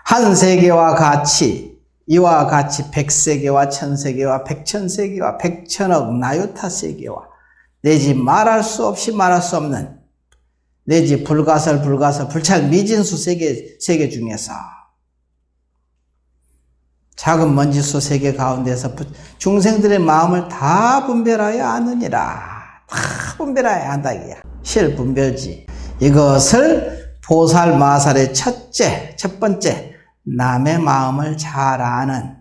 한 세계와 같이 이와 같이 백세계와 천세계와 백천세계와 백천억 나유타 세계와 내지 말할 수 없이 말할 수 없는 내지 불가설 불찰 미진수 세계 중에서 작은 먼지수 세계 가운데서 중생들의 마음을 다 분별하여 아느니라. 다 분별하여 안다 이거야. 실분별지. 이것을 보살마살의 첫 번째 남의 마음을 잘 아는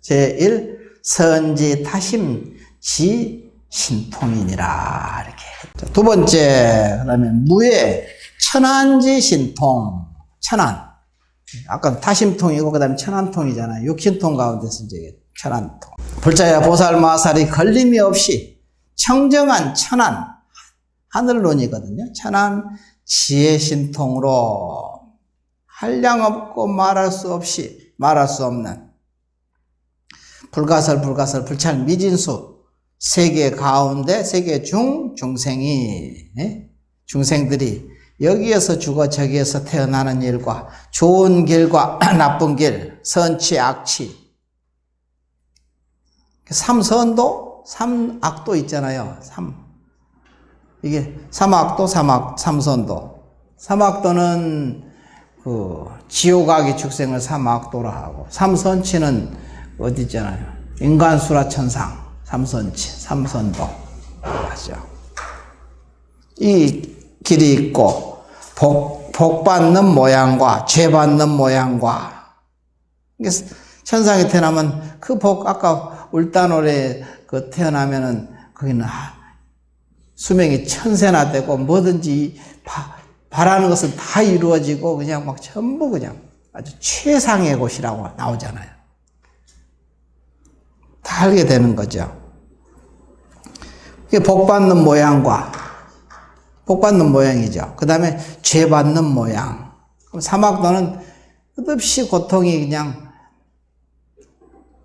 제1 선지 타심 지 신통이니라. 이렇게. 두 번째 그러면 무예 천안지 신통. 천안. 아까 타심통이고 그다음에 천안통이잖아요. 육신통 가운데서 이제 천안통. 불자야 보살마살이 걸림이 없이 청정한 천안 하늘론이거든요. 천안 지혜신통으로 한량없고 말할 수 없는 불가설 불찰 미진수 세계 가운데 세계 중생들이 여기에서 죽어 저기에서 태어나는 일과 좋은 길과 나쁜 길, 선치 악치, 삼선도 삼악도 있잖아요. 이게 삼악도 삼선도. 삼악도는 지옥 아기 축생을 삼악도라 하고, 삼선치는 어디 있잖아요. 인간수라 천상, 삼선도. 맞죠. 이 길이 있고, 복 받는 모양과 죄 받는 모양과, 천상에 태어나면 그 복, 아까 울단올에 태어나면은 거기는 수명이 천세나 되고 뭐든지 바라는 것은 다 이루어지고 그냥 막 전부 그냥 아주 최상의 곳이라고 나오잖아요. 다 알게 되는 거죠. 이게 복 받는 모양이죠. 그 다음에 죄 받는 모양. 삼악도는 끝없이 고통이 그냥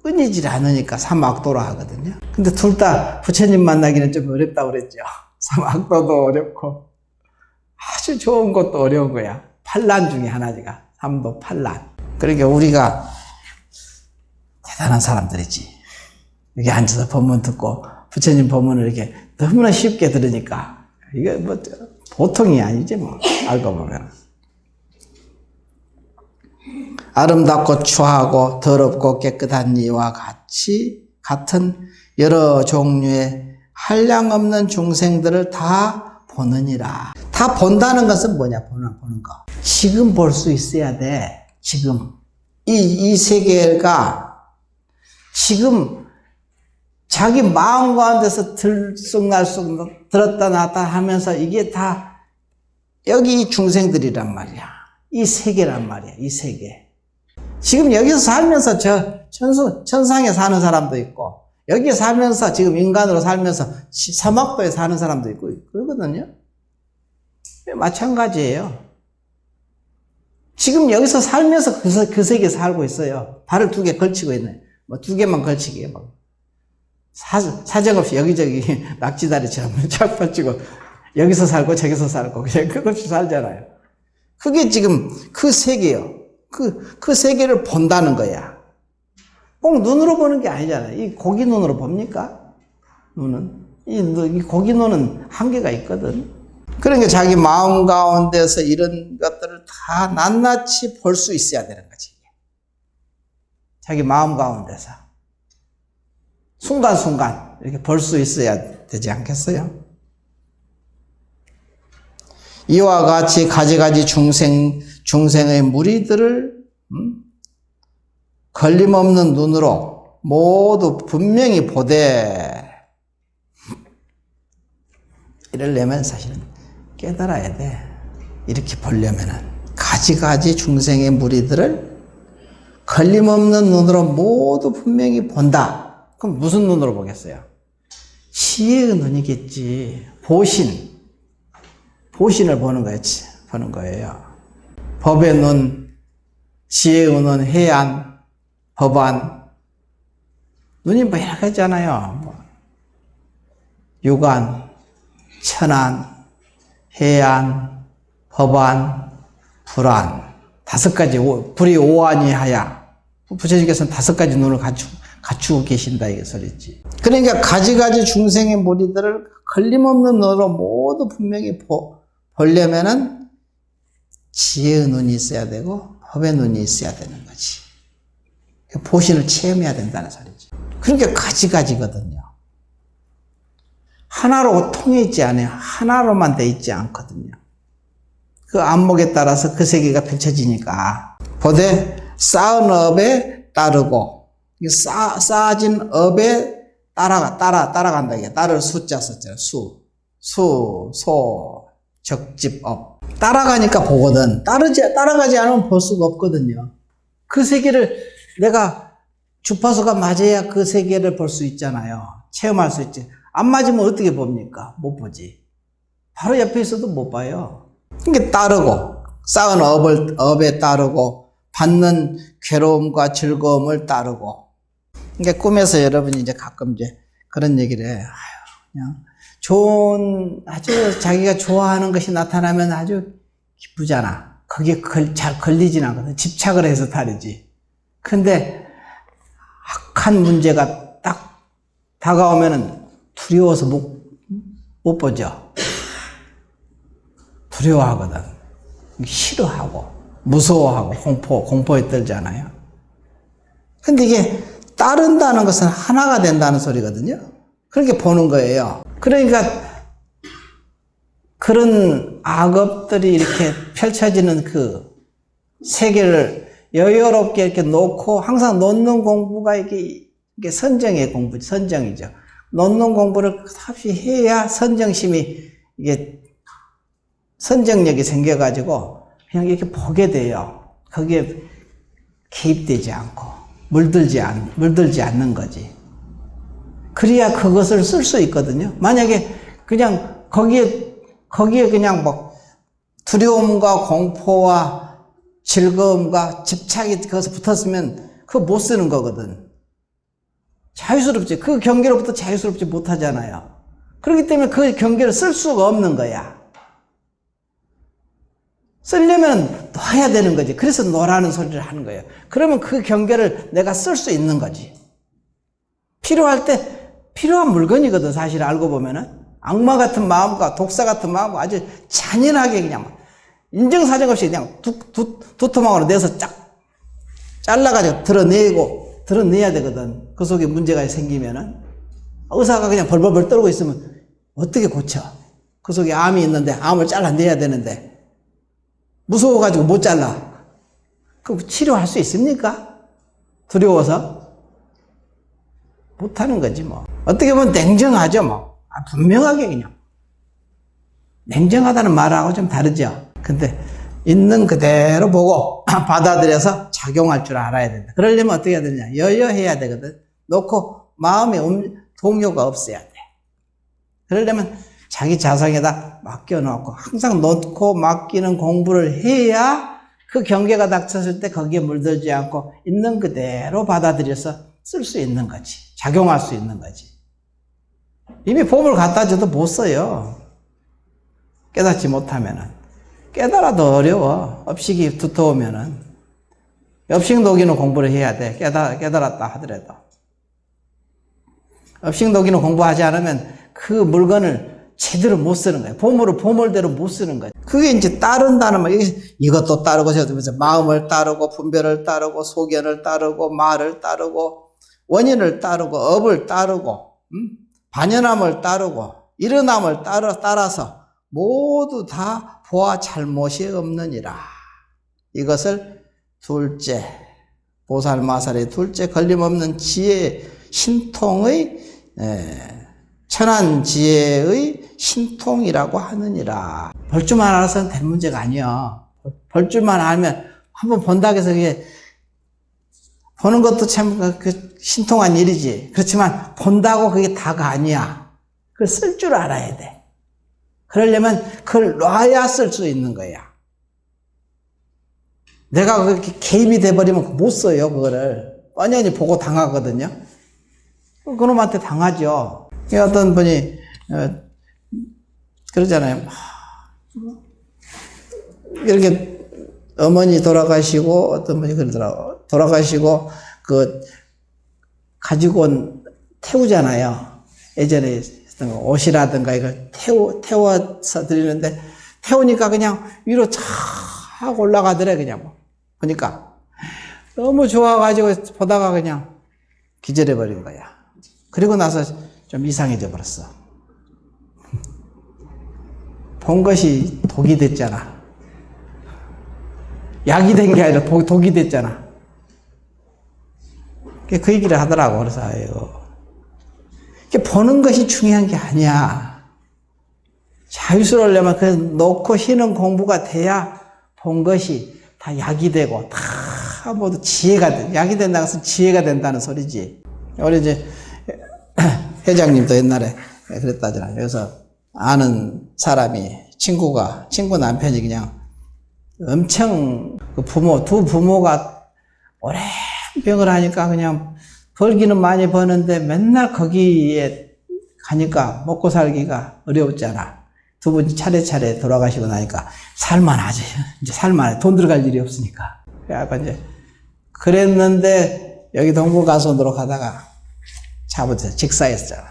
끊이질 않으니까 삼악도라 하거든요. 근데 둘 다 부처님 만나기는 좀 어렵다고 그랬죠. 삼악도도 어렵고 아주 좋은 것도 어려운 거야. 판란 중에 하나가 삼도 판란. 그러니까 우리가 대단한 사람들이지. 여기 앉아서 법문 듣고 부처님 법문을 이렇게 너무나 쉽게 들으니까 이게 뭐 보통이 아니지 뭐 알고 보면. 아름답고 추하고 더럽고 깨끗한 이와 같은 여러 종류의 한량없는 중생들을 다 보느니라. 다 본다는 것은 뭐냐? 보는 거. 지금 볼 수 있어야 돼. 지금. 이 세계가 지금 자기 마음 가운데서 들쑥날쑥 들었다 놨다 하면서 이게 다 여기 이 중생들이란 말이야. 이 세계란 말이야. 이 세계. 지금 여기서 살면서 천상에 사는 사람도 있고 여기 살면서 지금 인간으로 살면서 사막도에 사는 사람도 있고 그러거든요. 마찬가지예요. 지금 여기서 살면서 그 세계에 살고 있어요. 발을 2개 걸치고 있네. 뭐 2개만 걸치게 막 사정없이 여기저기 낙지다리처럼 쫙 펼치고 여기서 살고 저기서 살고 그냥 끝없이 살잖아요. 그게 지금 그 세계예요. 그 세계를 본다는 거야. 꼭 눈으로 보는 게 아니잖아요. 이 고기 눈으로 봅니까? 눈은. 이 고기 눈은 한계가 있거든. 그러니까 자기 마음 가운데서 이런 것들을 다 낱낱이 볼 수 있어야 되는 거지. 자기 마음 가운데서. 순간순간 이렇게 볼 수 있어야 되지 않겠어요? 이와 같이 가지가지 중생의 무리들을 걸림없는 눈으로 모두 분명히 보되 이러려면 사실은 깨달아야 돼. 이렇게 보려면은 가지가지 중생의 무리들을 걸림없는 눈으로 모두 분명히 본다. 그럼 무슨 눈으로 보겠어요? 지혜의 눈이겠지. 보신을 보는 거예요. 법의 눈, 지혜의 눈, 해안, 법안. 눈이 뭐 여러 가지잖아요. 유관, 천안, 해안, 법안, 불안. 5가지, 불이 오안이 하야. 부처님께서는 5가지 눈을 갖추고 계신다, 이 소리지. 그러니까 가지가지 중생의 무리들을 걸림없는 눈으로 모두 분명히 보려면은 지혜의 눈이 있어야 되고 법의 눈이 있어야 되는 거지. 보신을 체험해야 된다는 소리지. 그러니까 가지가지거든요. 하나로 통해 있지 않아요. 하나로만 돼 있지 않거든요. 그 안목에 따라서 그 세계가 펼쳐지니까 보되 쌓은 업에 따르고 쌓아진 업에 따라간다. 이게 따를 숫자 썼잖아요. 소, 적집업. 따라가니까 보거든. 따라가지 않으면 볼 수가 없거든요. 그 세계를 내가 주파수가 맞아야 그 세계를 볼 수 있잖아요. 체험할 수 있지. 안 맞으면 어떻게 봅니까? 못 보지. 바로 옆에 있어도 못 봐요. 그러니까 따르고, 쌓은 업에 따르고, 받는 괴로움과 즐거움을 따르고. 그러니까 꿈에서 여러분이 이제 가끔 이제 그런 얘기를 해. 그냥 아주 자기가 좋아하는 것이 나타나면 아주 기쁘잖아. 그게 잘 걸리진 않거든. 집착을 해서 다르지. 근데 악한 문제가 딱 다가오면은 두려워서 못 보죠. 두려워하거든. 싫어하고, 무서워하고, 공포에 떨잖아요. 근데 이게 따른다는 것은 하나가 된다는 소리거든요. 그렇게 보는 거예요. 그러니까 그런 악업들이 이렇게 펼쳐지는 그 세계를 여유롭게 이렇게 놓고 항상 놓는 공부가 이게 선정의 공부지, 선정이죠. 놓는 공부를 합시 해야 선정심이 이게 선정력이 생겨가지고 그냥 이렇게 보게 돼요. 거기에 개입되지 않고 물들지 않는 거지. 그래야 그것을 쓸 수 있거든요. 만약에 그냥 거기에 그냥 뭐 두려움과 공포와 즐거움과 집착이 거기서 붙었으면 그거 못 쓰는 거거든. 자유스럽지. 그 경계로부터 자유스럽지 못하잖아요. 그렇기 때문에 그 경계를 쓸 수가 없는 거야. 쓰려면 놔야 되는 거지. 그래서 놓으라는 소리를 하는 거예요. 그러면 그 경계를 내가 쓸 수 있는 거지. 필요할 때 필요한 물건이거든, 사실 알고 보면은. 악마 같은 마음과 독사 같은 마음과 아주 잔인하게 그냥 인정사정 없이 그냥 두토막으로 내서 쫙 잘라가지고 드러내야 되거든. 그 속에 문제가 생기면은. 의사가 그냥 벌벌벌 떨고 있으면 어떻게 고쳐? 그 속에 암이 있는데 암을 잘라내야 되는데 무서워가지고 못 잘라. 그럼 치료할 수 있습니까? 두려워서? 못하는 거지 뭐. 어떻게 보면 냉정하죠 뭐. 분명하게 그냥. 냉정하다는 말하고 좀 다르죠. 근데 있는 그대로 보고 받아들여서 작용할 줄 알아야 된다. 그러려면 어떻게 해야 되냐? 여여해야 되거든. 놓고 마음에 동요가 없어야 돼. 그러려면 자기 자성에다 맡겨놓고 항상 놓고 맡기는 공부를 해야 그 경계가 닥쳤을 때 거기에 물들지 않고 있는 그대로 받아들여서 쓸 수 있는 거지. 작용할 수 있는 거지. 이미 보물 갖다 줘도 못 써요. 깨닫지 못하면은. 깨달아도 어려워. 업식이 두터우면은. 업식 녹이는 공부를 해야 돼. 깨달았다 하더라도. 업식 녹이는 공부하지 않으면 그 물건을 제대로 못 쓰는 거예요. 보물을 보물대로 못 쓰는 거예요. 그게 이제 따른다는 말. 이것도 따르고 저것도 마음을 따르고 분별을 따르고 소견을 따르고 말을 따르고 원인을 따르고 업을 따르고 반연함을 따르고 일어남을 따라서 모두 다 보아 잘못이 없느니라. 이것을 둘째 보살마살의 둘째 걸림없는 지혜 신통의 천한 지혜의 신통이라고 하느니라. 볼 줄만 알아서는 될 문제가 아니야. 볼 줄만 알면 한번 본다고 해서 이게 보는 것도 참 신통한 일이지. 그렇지만 본다고 그게 다가 아니야. 그걸 쓸 줄 알아야 돼. 그러려면 그걸 놔야 쓸 수 있는 거야. 내가 그렇게 개입이 돼버리면 못 써요, 그거를. 뻔히 보고 당하거든요. 그놈한테 당하죠. 어떤 분이 그러잖아요. 이렇게 어머니 돌아가시고 어떤 분이 그러더라고. 돌아가시고 가지고 온 태우잖아요. 예전에 했던 거 옷이라든가 이걸 태워서 드리는데 태우니까 그냥 위로 쫙 올라가더래 그냥 보니까 너무 좋아가지고 보다가 그냥 기절해 버린 거야. 그리고 나서 좀 이상해져 버렸어. 본 것이 독이 됐잖아. 약이 된 게 아니라 독이 됐잖아. 그 얘기를 하더라고. 그래서 아이고, 보는 것이 중요한 게 아니야. 자유스러우려면 그 놓고 쉬는 공부가 돼야 본 것이 다 약이 되고 다 모두 지혜가 돼. 약이 된다는 것은 지혜가 된다는 소리지. 우리 이제 회장님도 옛날에 그랬다잖아요. 그래서 아는 사람이 친구 남편이 그냥 엄청 두 부모가 오랜 병을 하니까 그냥 벌기는 많이 버는데 맨날 거기에 가니까 먹고 살기가 어려웠잖아. 두 분이 차례차례 돌아가시고 나니까 살만하지. 이제 살만해. 돈 들어갈 일이 없으니까. 그래갖고 이제 그랬는데 여기 동부가선으로 가다가 차부터 직사했잖아.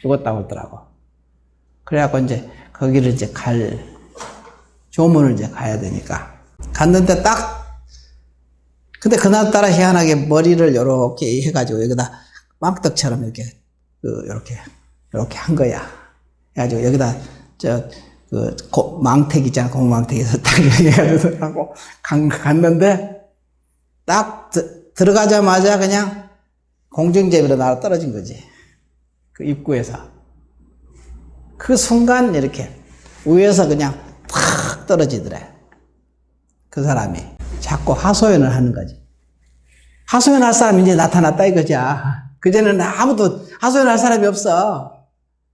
죽었다고 하더라고. 그래갖고 이제 거기를 이제 조문을 이제 가야 되니까 갔는데 근데 그날따라 희한하게 머리를 요렇게 해가지고 여기다 망떡처럼 이렇게 한 거야. 그래가지고 여기다 망택 있잖아. 고무망택에서 딱 이렇게 해가지고 갔는데 딱 들어가자마자 그냥 공중제비로 날아 떨어진 거지. 그 입구에서. 그 순간 이렇게 위에서 그냥 탁 떨어지더래. 그 사람이. 자꾸 하소연을 하는 거지. 하소연할 사람이 이제 나타났다 이거자. 그전에는 아무도 하소연할 사람이 없어.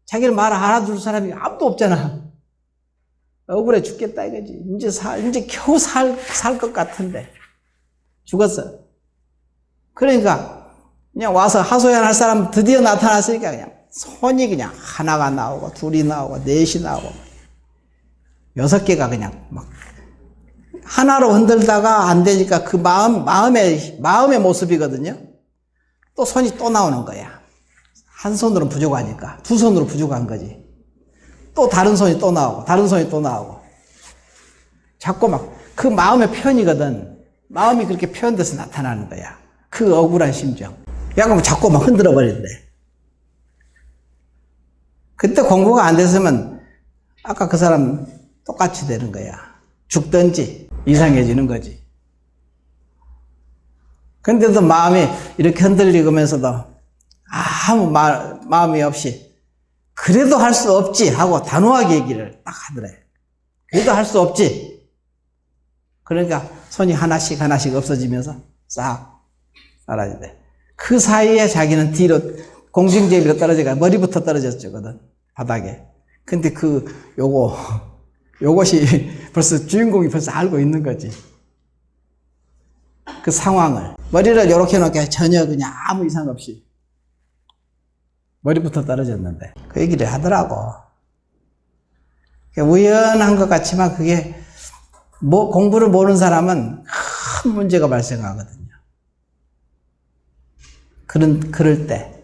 자기를 말 알아줄 사람이 아무도 없잖아. 억울해 죽겠다 이거지. 이제 겨우 살 것 같은데. 죽었어. 그러니까 그냥 와서 하소연할 사람 드디어 나타났으니까 그냥 손이 그냥 하나가 나오고 둘이 나오고 넷이 나오고 6개가 그냥 막 하나로 흔들다가 안 되니까 그 마음의 모습이거든요. 또 손이 또 나오는 거야. 한 손으로는 부족하니까 두 손으로 부족한 거지. 또 다른 손이 또 나오고 다른 손이 또 나오고 자꾸 막 그 마음의 표현이거든. 마음이 그렇게 표현돼서 나타나는 거야. 그 억울한 심정. 약간 자꾸 막 흔들어 버린대. 그때 공부가 안 됐으면 아까 그 사람 똑같이 되는 거야. 죽든지 이상해지는 거지. 근데도 마음이 이렇게 흔들리면서도 아무 마음이 없이 그래도 할 수 없지 하고 단호하게 얘기를 딱 하더래. 그래도 할 수 없지. 그러니까 손이 하나씩 없어지면서 싹 사라지대. 그 사이에 자기는 뒤로 공중제비로 떨어져가 머리부터 떨어졌거든 바닥에. 근데 요것이 벌써 주인공이 벌써 알고 있는 거지. 그 상황을 머리를 요렇게 놓게 전혀 그냥 아무 이상 없이 머리부터 떨어졌는데 그 얘기를 하더라고. 우연한 것 같지만 그게 공부를 모르는 사람은 큰 문제가 발생하거든요. 그럴 때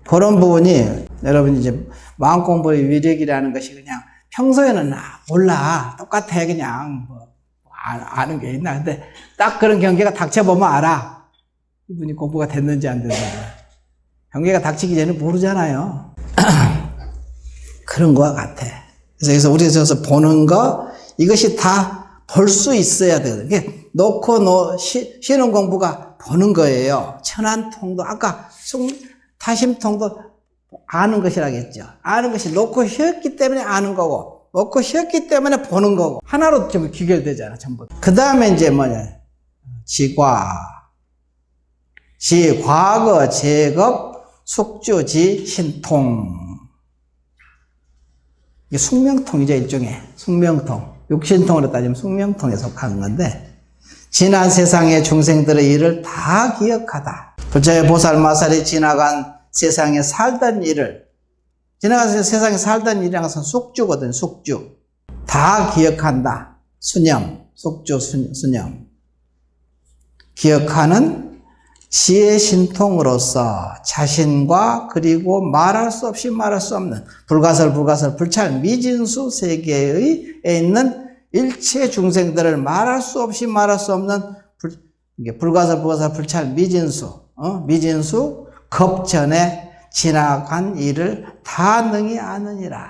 그런 부분이 여러분 이제 마음 공부의 위력이라는 것이 그냥 평소에는 몰라 똑같아 그냥 아는 게 있나. 근데 딱 그런 경계가 닥쳐보면 알아. 이분이 공부가 됐는지 안 됐는지. 경계가 닥치기 전에 모르잖아요. 그런 거와 같아. 그래서 우리가 저기서 보는 거 이것이 다 볼 수 있어야 되거든요. 놓고 쉬는 공부가 보는 거예요. 천안통도 아까 타심통도 아는 것이라고 했죠. 아는 것이 놓고 쉬었기 때문에 아는 거고 놓고 쉬었기 때문에 보는 거고 하나로 좀 귀결되잖아 전부. 그 다음에 이제 지과거 제겁 숙주지 신통. 이게 숙명통이죠. 일종의 숙명통. 육신통으로 따지면 숙명통에 속하는 건데 지난 세상의 중생들의 일을 다 기억하다. 부처의 보살마살이 지나간 세상에 살던 일을 지나간 세상에 살던 일이란 것은 숙주거든. 숙주. 다 기억한다. 수념. 숙주 수념. 기억하는 지혜 신통으로서 자신과 그리고 말할 수 없이 말할 수 없는 불가설 불찰 미진수 세계에 있는 일체 중생들을 말할 수 없이 말할 수 없는 불가설 불찰 미진수 겁전에 지나간 일을 다 능히 아느니라.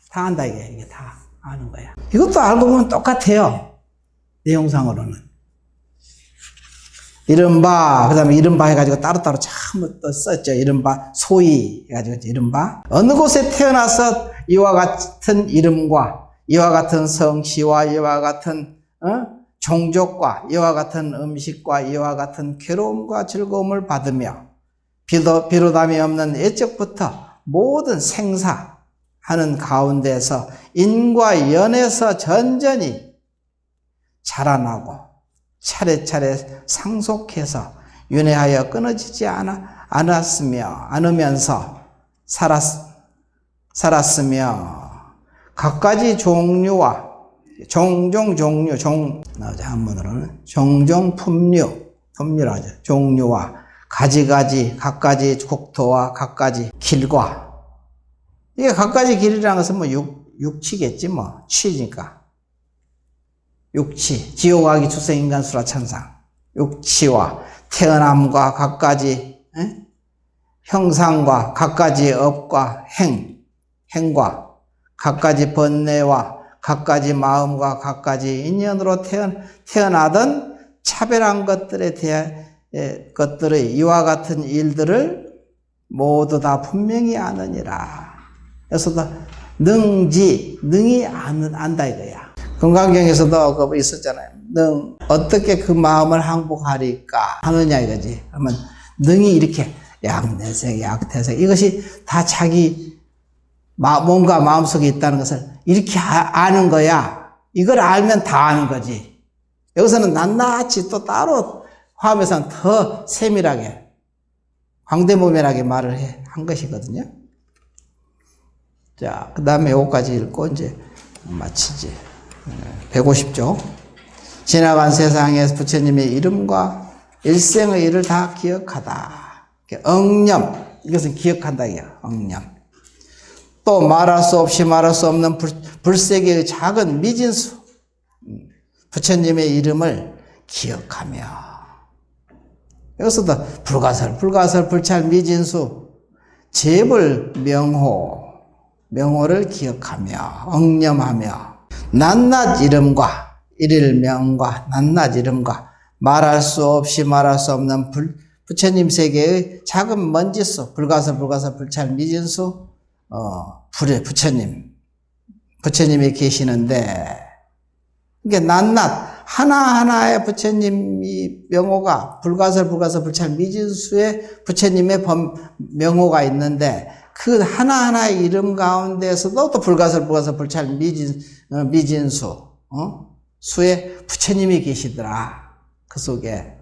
다 안다 이게 다 아는 거야. 이것도 알고 보면 똑같아요. 내용상으로는. 이른바, 그 다음에 이른바 해가지고 따로따로 참 또 썼죠. 이른바, 소위 해가지고, 이른바. 어느 곳에 태어나서 이와 같은 이름과, 이와 같은 성씨와, 이와 같은, 종족과, 이와 같은 음식과, 이와 같은 괴로움과 즐거움을 받으며, 비로담이 없는 애적부터 모든 생사하는 가운데서 인과 연에서 전전히 자라나고, 차례차례 상속해서 윤회하여 끊어지지 않으면서 살았으며 각가지 종류와 한문으로는 종종 품류라고 하죠. 종류와 가지가지 각가지 국토와 각가지 길과 이게 각가지 길이라는 것은 육치겠지 취니까. 육치, 지옥아기 출생인간 수라천상, 육치와 태어남과 각가지 형상과 각가지 업과 행과 각가지 번뇌와 각가지 마음과 각가지 인연으로 태어나던 차별한 것들에 대한 것들의 이와 같은 일들을 모두 다 분명히 아느니라. 그래서 능히 안다 이거야. 금강경에서도 그거 있었잖아요. 능 어떻게 그 마음을 항복하리까 하느냐 이거지. 그러면 능이 이렇게 약내생, 약태생 이것이 다 자기 몸과 마음속에 있다는 것을 이렇게 아는 거야. 이걸 알면 다 아는 거지. 여기서는 낱낱이 또 따로 화엄에서는 더 세밀하게, 광대무변하게 말을 한 것이거든요. 자, 그 다음에 요거까지 읽고 이제 마치지. 150쪽. 지나간 세상에 부처님의 이름과 일생의 일을 다 기억하다. 엉념. 이것은 기억한다. 엉념. 또 말할 수 없이 말할 수 없는 불세계의 작은 미진수. 부처님의 이름을 기억하며. 여기서도 불가설, 불찰, 미진수, 재불, 명호를 기억하며, 엉념하며, 낱낱 이름과, 일일명과, 낱낱 이름과, 말할 수 없이 말할 수 없는 부처님 세계의 작은 먼지수, 불가설, 불찰, 미진수, 부처님이 계시는데, 이게 낱낱, 하나하나의 부처님이 명호가, 불가설, 불찰, 미진수의 부처님의 명호가 있는데, 그 하나하나의 이름 가운데서도 또 불가설, 불찰, 미진수, 수의 부처님이 계시더라. 그 속에.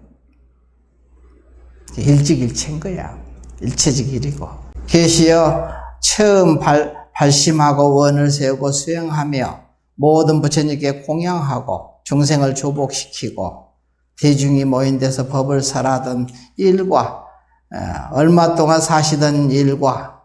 일직일체인 거야. 일체적 일이고. 계시어 처음 발심하고 원을 세우고 수행하며 모든 부처님께 공양하고 중생을 조복시키고 대중이 모인 데서 법을 설하던 일과 얼마 동안 사시던 일과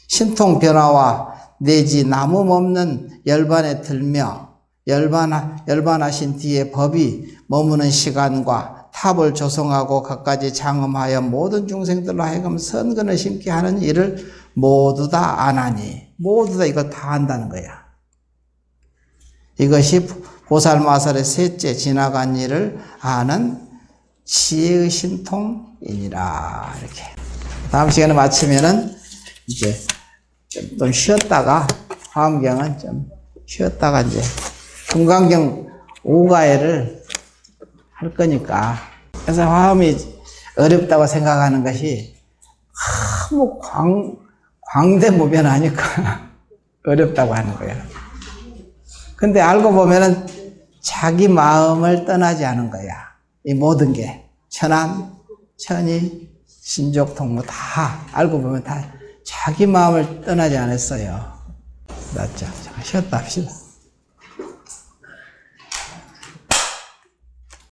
신통 변화와 내지 남음 없는 열반에 들며 열반하신 뒤에 법이 머무는 시간과 탑을 조성하고 갖가지 장엄하여 모든 중생들로 하여금 선근을 심게 하는 일을 모두 다 안 하니 모두 다 이거 다 한다는 거야. 이것이 보살마살의 셋째 지나간 일을 아는 지혜의 신통이니라. 이렇게. 다음 시간에 마치면은 이제 좀 쉬었다가 화엄경은 좀 쉬었다가 이제 금강경 5가해를 할 거니까. 그래서 화엄이 어렵다고 생각하는 것이 너무 광대무변하니까 어렵다고 하는 거예요. 근데 알고 보면은 자기 마음을 떠나지 않은 거야. 이 모든 게 천안, 천이, 신족, 통무 다 알고 보면 다 자기 마음을 떠나지 않았어요. 맞죠? 잠깐 쉬었다 합시다.